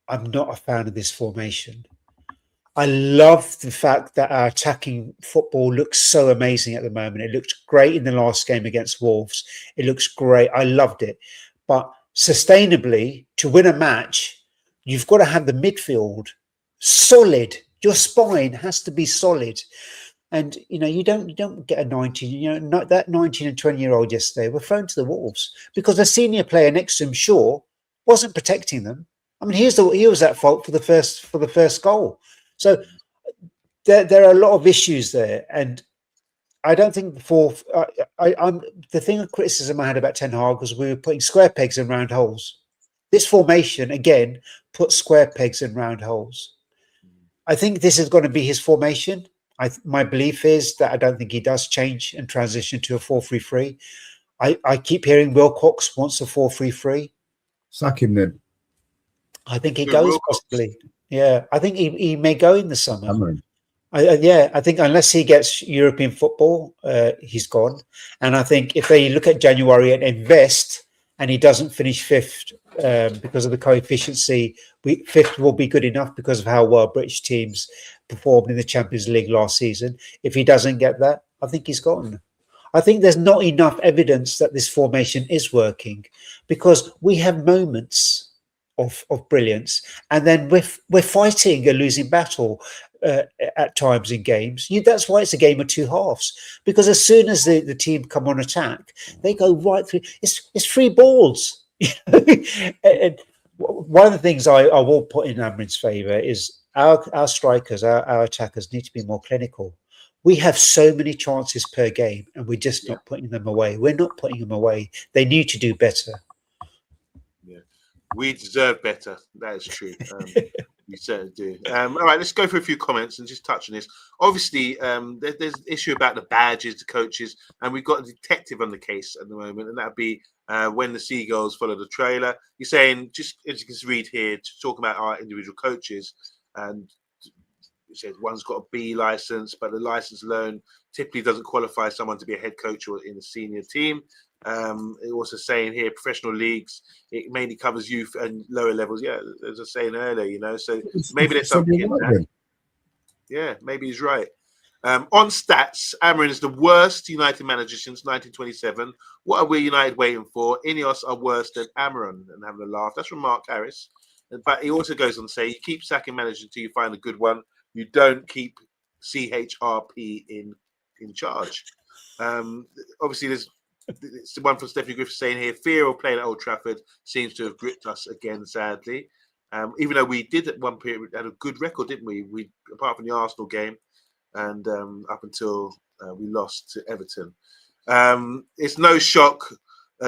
I'm not a fan of this formation. I love the fact that our attacking football looks so amazing at the moment. It looked great in the last game against Wolves. It looks great. I loved it. But sustainably, to win a match, you've got to have the midfield solid. Your spine has to be solid. And, you don't get a 19, not that 19 and 20-year-old yesterday were thrown to the wolves because a senior player next to him, Shaw, wasn't protecting them. I mean, he was at fault for the first goal. So there are a lot of issues there, and I don't think the thing of criticism I had about Ten Hag was we were putting square pegs in round holes. This formation again puts square pegs in round holes. I think this is going to be his formation. My belief is that I don't think he does change and transition to a 4-3-3. I keep hearing Wilcox wants a 4-3-3. Sack him then. I think he goes possibly. Yeah, I think he may go in the summer. I think unless he gets European football, he's gone. And I think if they look at January and invest, and he doesn't finish 5th because of the coefficiency, 5th will be good enough because of how well British teams performed in the Champions League last season. If he doesn't get that, I think he's gone. I think there's not enough evidence that this formation is working because we have moments of brilliance, and then we're fighting a losing battle at times in games. That's why it's a game of 2 halves, because as soon as the team come on attack, they go right through. It's 3 balls. And one of the things I will put in Amorim's favour is our strikers, our attackers need to be more clinical. We have so many chances per game, and we're just not putting them away. We're not putting them away. They need to do better. We deserve better. That is true. We certainly do. All right, let's go through a few comments and just touch on this. Obviously, there's an issue about the badges, the coaches, and we've got a detective on the case at the moment, and that'll be When the Seagulls Follow the Trailer. You're saying, just as you can read here, to talk about our individual coaches, and it says one's got a B license, but the license alone typically doesn't qualify someone to be a head coach or in a senior team. It also saying here, professional leagues, it mainly covers youth and lower levels. Yeah, as I was saying earlier, so maybe there's something in that. Yeah, maybe he's right. On stats, Amorim is the worst United manager since 1927. What are we United waiting for? Ineos are worse than Amorim, and having a laugh. That's from Mark Harris. But he also goes on to say, you keep sacking managers until you find a good one. You don't keep CHRP in charge. Obviously, it's the one from Stephanie Griffith saying here, fear of playing at Old Trafford seems to have gripped us again, sadly. Even though we did at one period, we had a good record, didn't we? We apart from the Arsenal game and up until we lost to Everton. It's no shock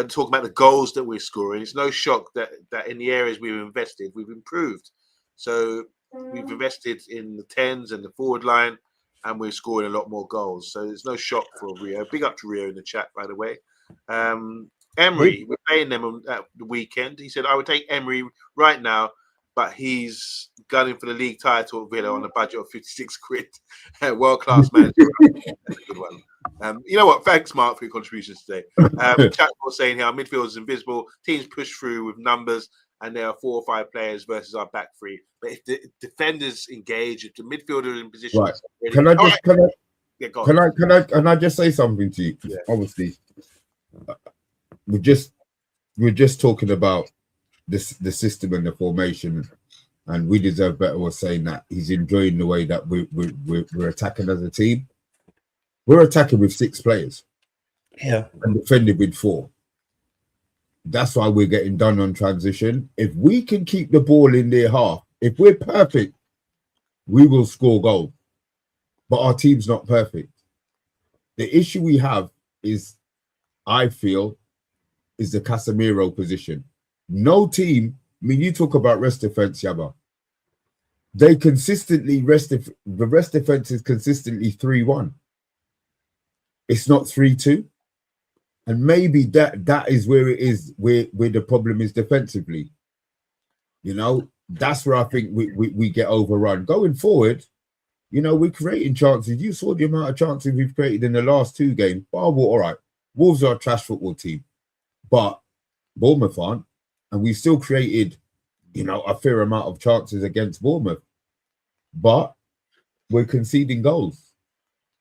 talking about the goals that we're scoring. It's no shock that in the areas we've invested, we've improved. So we've invested in the 10s and the forward line, and we're scoring a lot more goals. So there's no shock for Rio. Big up to Rio in the chat, by the way. Emery, we're playing them at the weekend. He said, I would take Emery right now, but he's gunning for the league title at Villa on a budget of 56 quid. World-class manager. That's a good one. You know what? Thanks, Mark, for your contributions today. Chat was saying here, our midfield is invisible. Teams push through with numbers, and there are 4 or 5 players versus our back 3. But if the defenders engage, if the midfielder is in position, right? Can I just say something to you? Yeah. Obviously, we're just talking about the system and the formation, and we deserve better. Was saying that he's enjoying the way that we're attacking as a team. We're attacking with 6 players, and defending with 4. That's why we're getting done on transition. If we can keep the ball in their half, if we're perfect, we will score goals. But our team's not perfect. The issue we have is, I feel, is the Casemiro position. No team, I mean, you talk about rest defense, Yabba. They consistently the rest defense is consistently 3-1. It's not 3-2. And maybe that is where it is, where the problem is defensively. You know, that's where I think we get overrun. Going forward, you know, we're creating chances. You saw the amount of chances we've created in the last 2 games. All right, Wolves are a trash football team, but Bournemouth aren't. And we still created, you know, a fair amount of chances against Bournemouth. But we're conceding goals.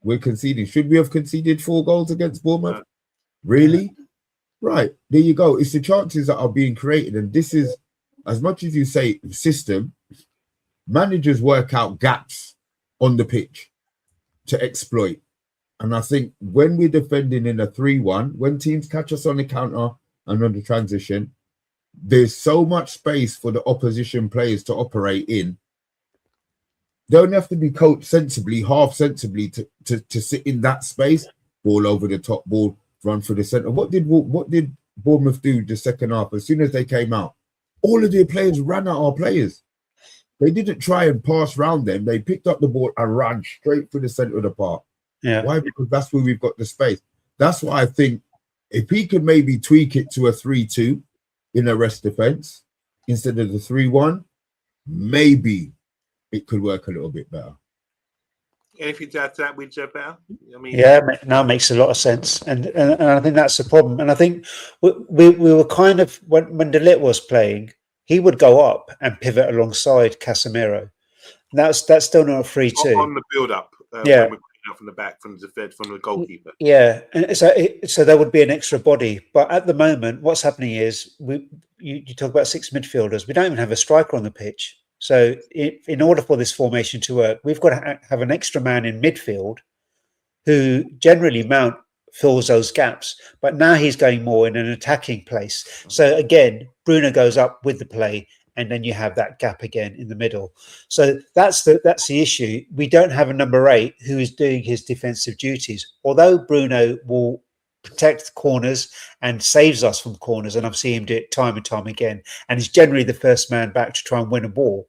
We're conceding. Should we have conceded 4 goals against Bournemouth? Really? Right. There you go. It's the chances that are being created. And this is, as much as you say system, managers work out gaps on the pitch to exploit. And I think when we're defending in a 3-1, when teams catch us on the counter and on the transition, there's so much space for the opposition players to operate in. They don't have to be coached sensibly, half sensibly to sit in that space, ball over the top, ball run for the centre. What did Bournemouth do the second half? As soon as they came out, all of their players ran at our players. They didn't try and pass round them. They picked up the ball and ran straight through the centre of the park. Yeah. Why? Because that's where we've got the space. That's why I think if he could maybe tweak it to a 3-2 in a rest defence instead of the 3-1, maybe it could work a little bit better. Anything to add to that, with better? I mean, yeah, now it makes a lot of sense, and I think that's the problem. And I think we were kind of when De Ligt was playing, he would go up and pivot alongside Casemiro. That's still not a 3-2 on the build up. Yeah. When we're putting up from the back from the goalkeeper. Yeah, and so there would be an extra body. But at the moment, what's happening is you talk about 6 midfielders. We don't even have a striker on the pitch. So in order for this formation to work, we've got to have an extra man in midfield who generally Mount fills those gaps. But now he's going more in an attacking place. So again, Bruno goes up with the play, and then you have that gap again in the middle. So that's the issue. We don't have a number 8 who is doing his defensive duties. Although Bruno will protect corners and saves us from corners, and I've seen him do it time and time again, and he's generally the first man back to try and win a ball.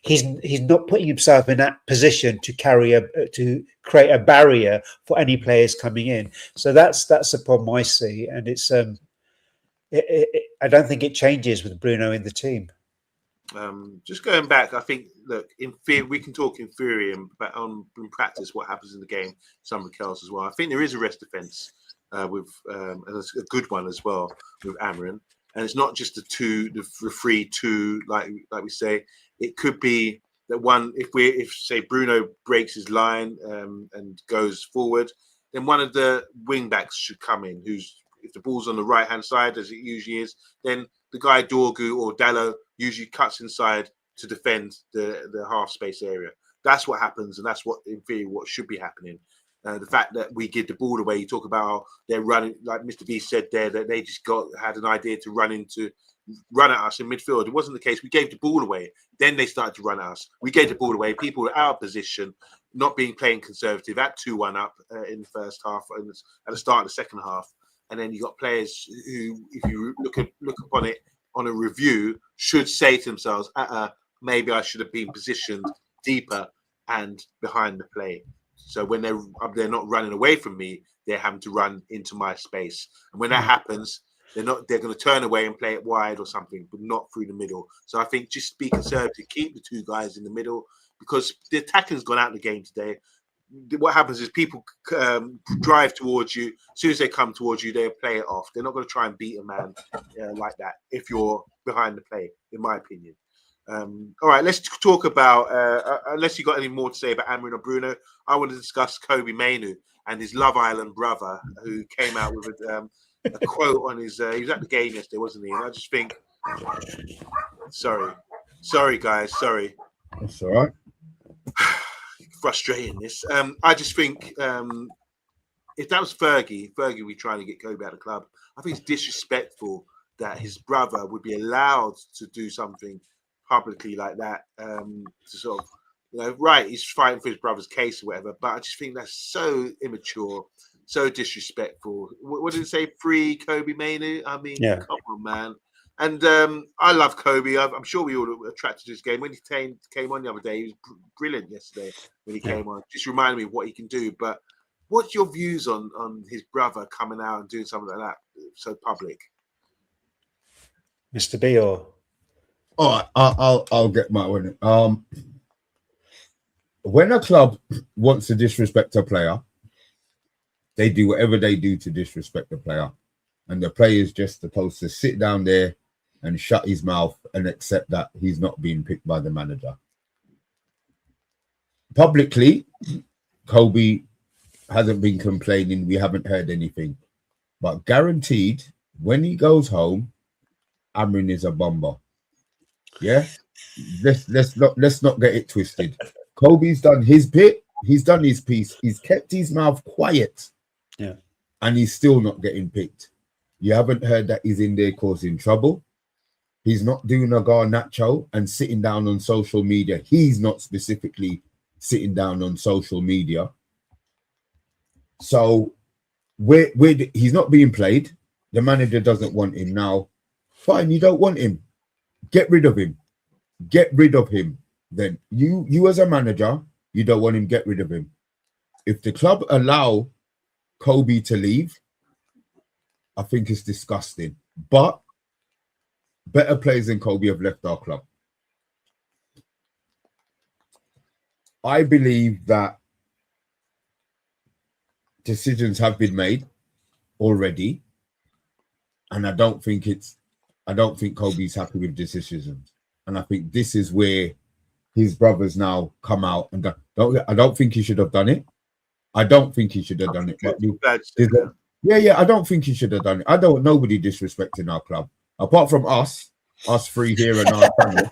He's not putting himself in that position to create a barrier for any players coming in. So that's the problem I see, and it's I don't think it changes with Bruno in the team. Just going back, I think, look, in theory, we can talk in theory, but in practice, what happens in the game, something else as well. I think there is a rest defense with and it's a good one as well with Amorim, and it's not just the 3-2 like we say. It could be that one if say Bruno breaks his line and goes forward, then one of the wing backs should come in. If the ball's on the right hand side, as it usually is, then the guy Dorgu or Dallo usually cuts inside to defend the half space area. That's what happens, and that's what in theory what should be happening. The fact that we give the ball away, you talk about how they're running, like Mr. B said there, that they just had an idea to run at us in midfield. It wasn't the case. We gave the ball away. Then they started to run at us. We gave the ball away. People were out of position, not playing conservative at 2-1 up in the first half and at the start of the second half. And then you got players who, if you look upon it on a review, should say to themselves, maybe I should have been positioned deeper and behind the play. So when they're not running away from me, they're having to run into my space. And when that happens, they're going to turn away and play it wide or something, but not through the middle. So I think just be conservative, keep the 2 guys in the middle, because the attacking's gone out of the game today. What happens is people drive towards you. As soon as they come towards you, they'll play it off. They're not going to try and beat a man like that if you're behind the play, in my opinion. All right, let's talk about, unless you got any more to say about Amorim or Bruno, I want to discuss Kobe Mainoo and his Love Island brother, who came out with a quote on his, he was at the game yesterday, wasn't he? And I just think, sorry guys, sorry. That's all right. Frustrating this. I just think if that was Fergie would be trying to get Kobe out of the club. I think it's disrespectful that his brother would be allowed to do something publicly like that, to sort of, right, he's fighting for his brother's case or whatever, but I just think that's so immature, so disrespectful. What did it say? Free Kobe Mainu? I mean, come on, man. And I love Kobe. I'm sure we all were attracted to his game. When he came on the other day, he was brilliant yesterday when he came on. Just reminded me of what he can do. But what's your views on his brother coming out and doing something like that so public? Mr. B, or I'll get my one. When a club wants to disrespect a player, they do whatever they do to disrespect the player, and the player is just supposed to sit down there and shut his mouth and accept that he's not being picked by the manager. Publicly, Kobe hasn't been complaining. We haven't heard anything, but guaranteed, when he goes home, Amorim is a bomber. Yeah, let's not get it twisted. Kobe's done his bit. He's done his piece. He's kept his mouth quiet. Yeah, and he's still not getting picked. You haven't heard that he's in there causing trouble. He's not doing a Garnacho and sitting down on social media. He's not specifically sitting down on social media. So he's not being played. The manager doesn't want him now. Fine, you don't want him. Get rid of him. Get rid of him. Then you as a manager, you don't want him. Get rid of him. If the club allow Kobe to leave, I think it's disgusting. But better players than Kobe have left our club. I believe that decisions have been made already, and I don't think Kobe's happy with decisions. And I think this is where his brothers now come out and I don't think he should have done it. I don't think he should have done it. But I don't think he should have done it. Nobody disrespecting our club. Apart from us three here and our family,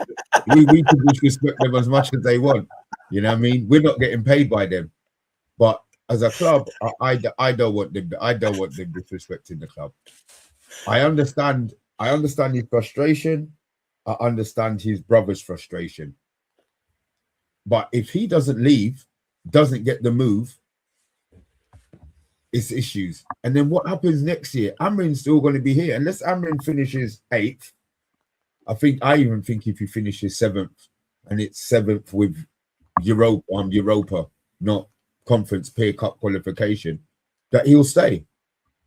we can disrespect them as much as they want. You know what I mean? We're not getting paid by them. But as a club, I don't want them disrespecting the club. I understand his frustration. I understand his brother's frustration. But if he doesn't leave, doesn't get the move, it's issues. And then what happens next year? Amorim's still going to be here. Unless Amorim finishes 8th, I even think if he finishes 7th, and it's 7th with Europa, not Conference Peer Cup qualification, that he'll stay.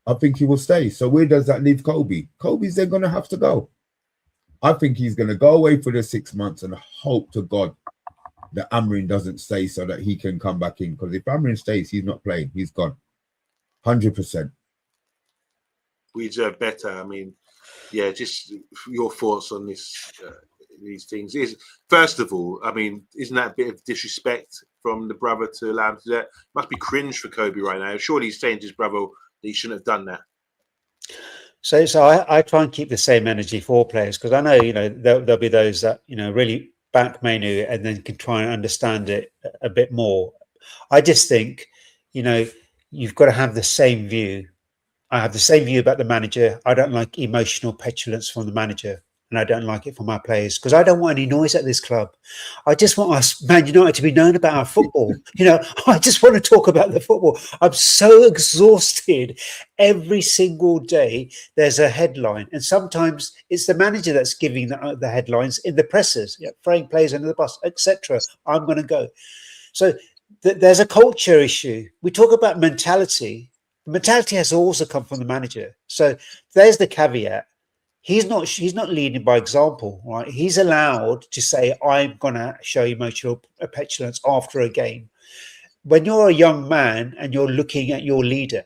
I think he will stay. So where does that leave Kobe? Kobe's then going to have to go. I think he's going to go away for the 6 months and hope to God that Amorim doesn't stay so that he can come back in. Because if Amorim stays, he's not playing. He's gone. 100%. We deserve better. I mean, yeah, just your thoughts on this, these things. First of all, I mean, isn't that a bit of disrespect from the brother to allow him to do that? Must be cringe for Kobe right now. Surely he's saying to his brother that he shouldn't have done that. So I try and keep the same energy for players, because I know, there'll be those that, really back Mainu and then can try and understand it a bit more. I just think, you've got to have the same view. I have the same view about the manager. I don't like emotional petulance from the manager, and I don't like it from our players, because I don't want any noise at this club. I just want us, Man United, to be known about our football. I just want to talk about the football. I'm so exhausted. Every single day there's a headline, and sometimes it's the manager that's giving the headlines in the presses, throwing players under the bus, etc. I'm going to go. So there's a culture issue. We talk about mentality. Mentality has also come from the manager. So there's the caveat. He's not leading by example, right? He's allowed to say, I'm going to show emotional petulance after a game. When you're a young man and you're looking at your leader,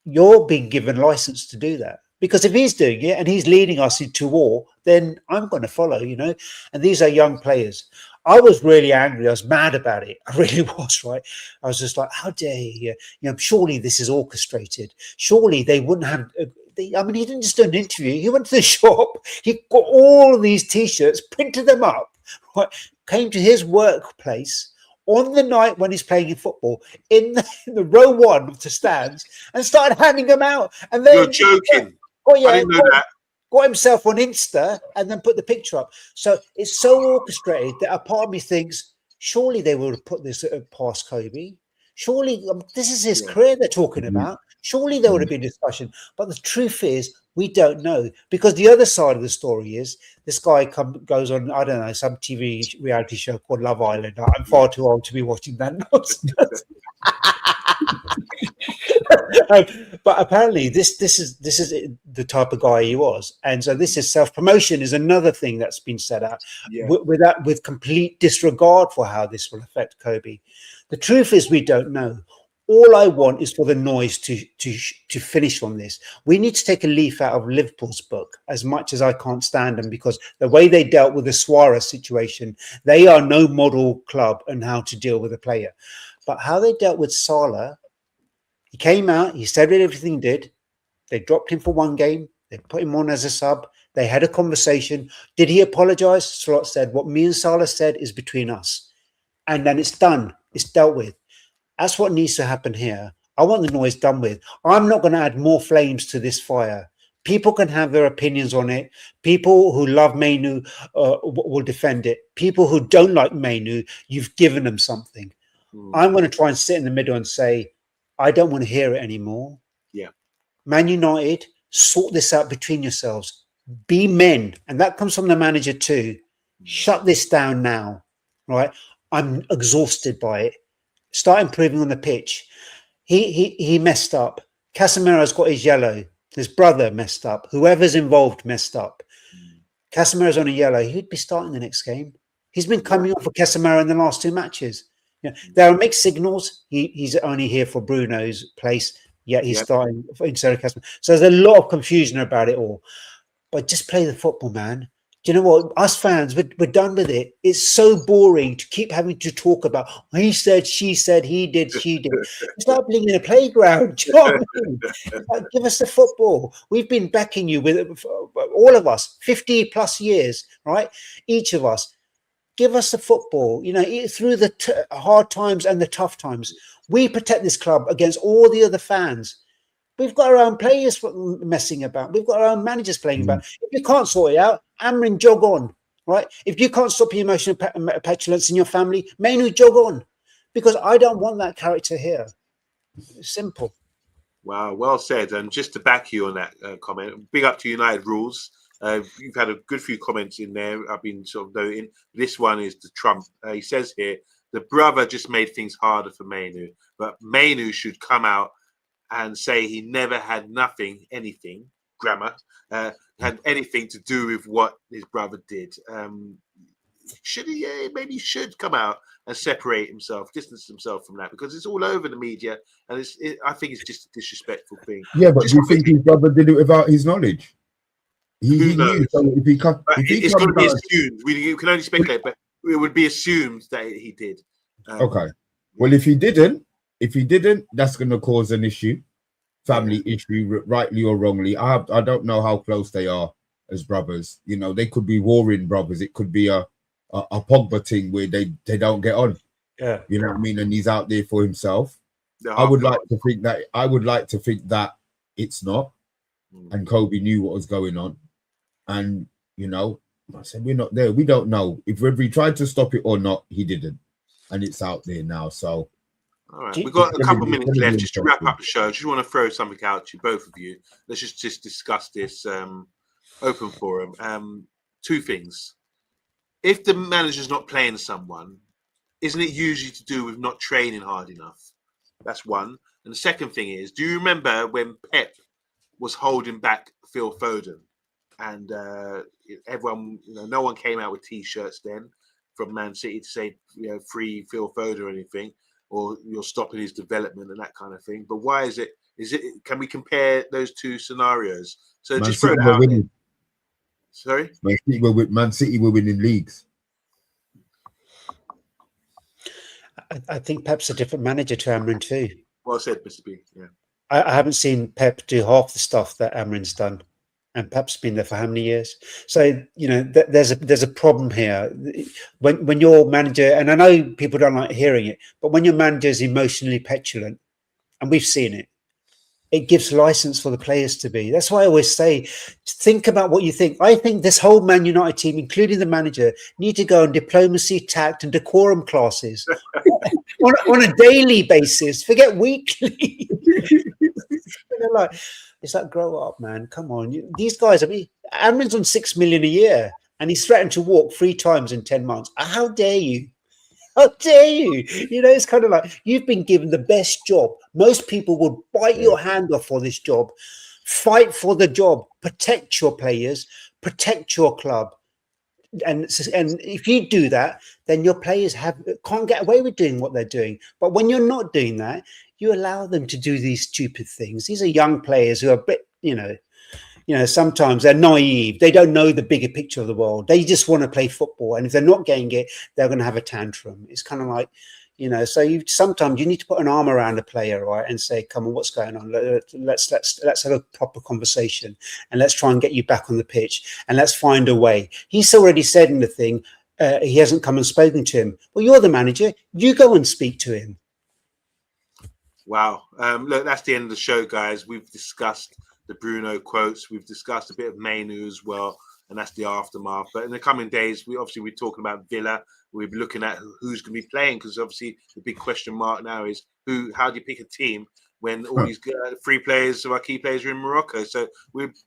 you're being given license to do that. Because if he's doing it and he's leading us into war, then I'm going to follow, And these are young players. I was really angry. I was mad about it. I really was, right? I was just like, how dare you? Surely this is orchestrated. Surely they wouldn't have... he didn't just do an interview. He went to the shop. He got all of these T-shirts, printed them up, right? Came to his workplace on the night when he's playing in football in the row 1 of the stands and started handing them out. And then you're joking. I didn't know that. got himself on Insta, and then put the picture up. So it's so orchestrated that a part of me thinks, surely they would have put this past Kobe. Surely this is his career they're talking about. Surely there would have been discussion. But the truth is, we don't know, because the other side of the story is this guy goes on, I don't know, some TV reality show called Love Island. I'm far too old to be watching that nonsense. But apparently this is the type of guy he was, and so this is self-promotion is another thing that's been set out with complete disregard for how this will affect Kobe. The truth is, we don't know. All I want is for the noise to finish on this. We need to take a leaf out of Liverpool's book, as much as I can't stand them, because the way they dealt with the Suarez situation, they are no model club on how to deal with a player. But how they dealt with Salah, he came out, he said everything he did. They dropped him for one game. They put him on as a sub. They had a conversation. Did he apologize? Slot said, what me and Salah said is between us. And then it's done. It's dealt with. That's what needs to happen here. I want the noise done with. I'm not going to add more flames to this fire. People can have their opinions on it. People who love Mainu will defend it. People who don't like Mainu, you've given them something. I'm going to try and sit in the middle and say, I don't want to hear it anymore. Yeah. Man United, sort this out between yourselves. Be men. And that comes from the manager too. Shut this down now. Right? I'm exhausted by it. Start improving on the pitch. He messed up. Casemiro's got his yellow. His brother messed up. Whoever's involved messed up. Casemiro's on a yellow. He'd be starting the next game. He's been coming on for Casemiro in the last two matches. Yeah, there are mixed signals. He's only here for Bruno's place, yet he's starting instead of Casemiro. So there's a lot of confusion about it all. But just play the football, man. Do you know what? Us fans, we're done with it. It's so boring to keep having to talk about he said, she said, he did, she did. Start being in a playground. Do you know what I mean? Like, give us the football. We've been backing you with all of us, 50 plus years, right? Each of us. Give us the football, you know, through the hard times and the tough times. We protect this club against all the other fans. We've got our own players messing about. We've got our own managers playing about. If you can't sort it out, Amorim, jog on, right? If you can't stop your emotional petulance in your family, Mainu, jog on. Because I don't want that character here. It's simple. Wow, well said. And just to back you on that comment, big up to United Rules. You've had a good few comments in there. I've been sort of noting. This one is the Trump. He says here, the brother just made things harder for Mainu, but Mainu should come out and say he never had anything, grammar, had anything to do with what his brother did. Should he? Maybe he should come out and separate himself, distance himself from that, because it's all over the media, and I think it's just a disrespectful thing. Yeah, but do you think his brother did it without his knowledge? He knew. So it's going to be assumed. We can only speculate, but it would be assumed that he did. Okay. Well, if he didn't, that's going to cause an issue, family issue, rightly or wrongly. I don't know how close they are as brothers. You know, they could be warring brothers. It could be a Pogba thing where they don't get on. Yeah. You know what I mean? And he's out there for himself. I would like to think that it's not. And Kobe knew what was going on. And, you know, I said, we're not there. We don't know. If we tried to stop it or not, he didn't. And it's out there now. So, all right, we've got a couple of minutes left just to wrap up the show. I just want to throw something out to both of you. Let's just discuss this open forum. Two things. If the manager's not playing someone, isn't it usually to do with not training hard enough? That's one. And the second thing is, do you remember when Pep was holding back Phil Foden? And everyone, you know, no one came out with T-shirts then from Man City to say, you know, free Phil Foden or anything, or you're stopping his development and that kind of thing. But why is it? Can we compare those two scenarios? So Man just throw it out there. Sorry? Man City were winning leagues. I think Pep's a different manager to Amorim too. Well said, Mr. B. Yeah. I haven't seen Pep do half the stuff that Amorim's done. And Pep's been there for how many years? So, you know, there's a problem here. When your manager, and I know people don't like hearing it, but when your manager is emotionally petulant, and we've seen it, it gives license for the players to be. That's why I always say, think about what you think. I think this whole Man United team, including the manager, need to go on diplomacy, tact, and decorum classes on a daily basis. Forget weekly. It's like, grow up, man. Come on. These guys, I mean, Amrin's on 6 million a year, and he's threatened to walk 3 times in 10 months. How dare you? How dare you? It's kind of like you've been given the best job. Most people would bite your hand off for this job. Fight for the job. Protect your players. Protect your club. And if you do that, then your players can't get away with doing what they're doing. But when you're not doing that, you allow them to do these stupid things. These are young players who are a bit, sometimes they're naive. They don't know the bigger picture of the world. They just want to play football. And if they're not getting it, they're going to have a tantrum. It's kind of like, so sometimes you need to put an arm around a player, right? And say, come on, what's going on? Let's have a proper conversation and let's try and get you back on the pitch and let's find a way. He's already said in the thing, he hasn't come and spoken to him. Well, you're the manager. You go and speak to him. Wow. Look, that's the end of the show, guys. We've discussed the Bruno quotes. We've discussed a bit of Mainu as well, and that's the aftermath. But in the coming days, we're talking about Villa. We'll be looking at who's going to be playing, because obviously the big question mark now is how do you pick a team when all these 3 players of our key players are in Morocco? So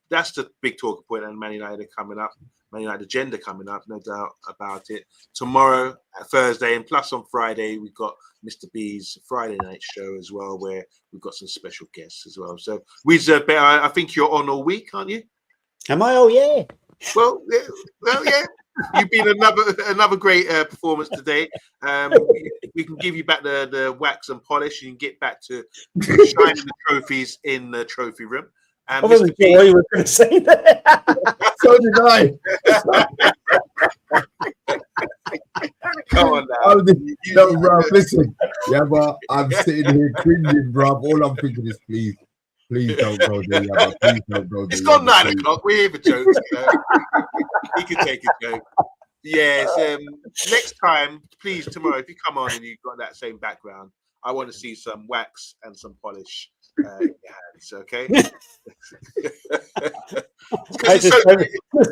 that's the big talking point, and Man United coming up. Man United agenda coming up, no doubt about it. Tomorrow, Thursday, and plus on Friday, we've got Mr. B's Friday night show as well, where we've got some special guests as well. So, I think you're on all week, aren't you? Am I? Oh, yeah. Well, yeah. You've been another great performance today. We can give you back the wax and polish, and you can get back to shining the trophies in the trophy room. I wasn't sure what you were going to say there. So did I. Come on now. No, bro, listen. Yeah, but I'm sitting here cringing, bro. All I'm thinking is, please don't go there, yeah, please don't go there. It's gone 9 o'clock. We're here for jokes. He can take a joke. Yes. Next time, please, tomorrow, if you come on and you've got that same background, I want to see some wax and some polish in your hands, okay? There's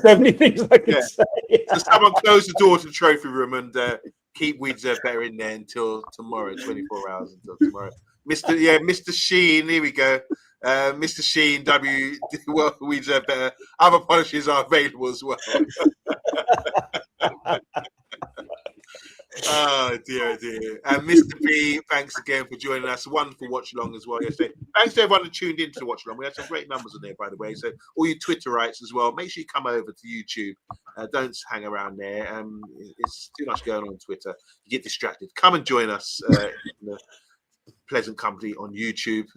so many things I can say. So someone close the door to the trophy room and keep Weeds better in there until tomorrow, 24 hours until tomorrow. Mr. Sheen, here we go. Mr. Sheen, Weeds better. Other polishes are available as well. Oh dear. And Mr. B, thanks again for joining us. Wonderful watch along as well yesterday. Thanks to everyone who tuned in to watch along. We had some great numbers on there, by the way. So all you Twitterites as well, make sure you come over to YouTube. Don't hang around there. It's too much going on Twitter. You get distracted. Come and join us in the pleasant company on YouTube.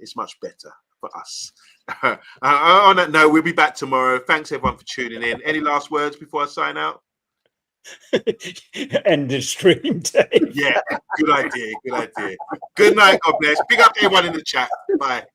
It's much better for us. On that note, we'll be back tomorrow. Thanks everyone for tuning in. Any last words before I sign out? End the stream, Dave. Yeah, good idea. Good night, God bless. Big up to everyone in the chat. Bye.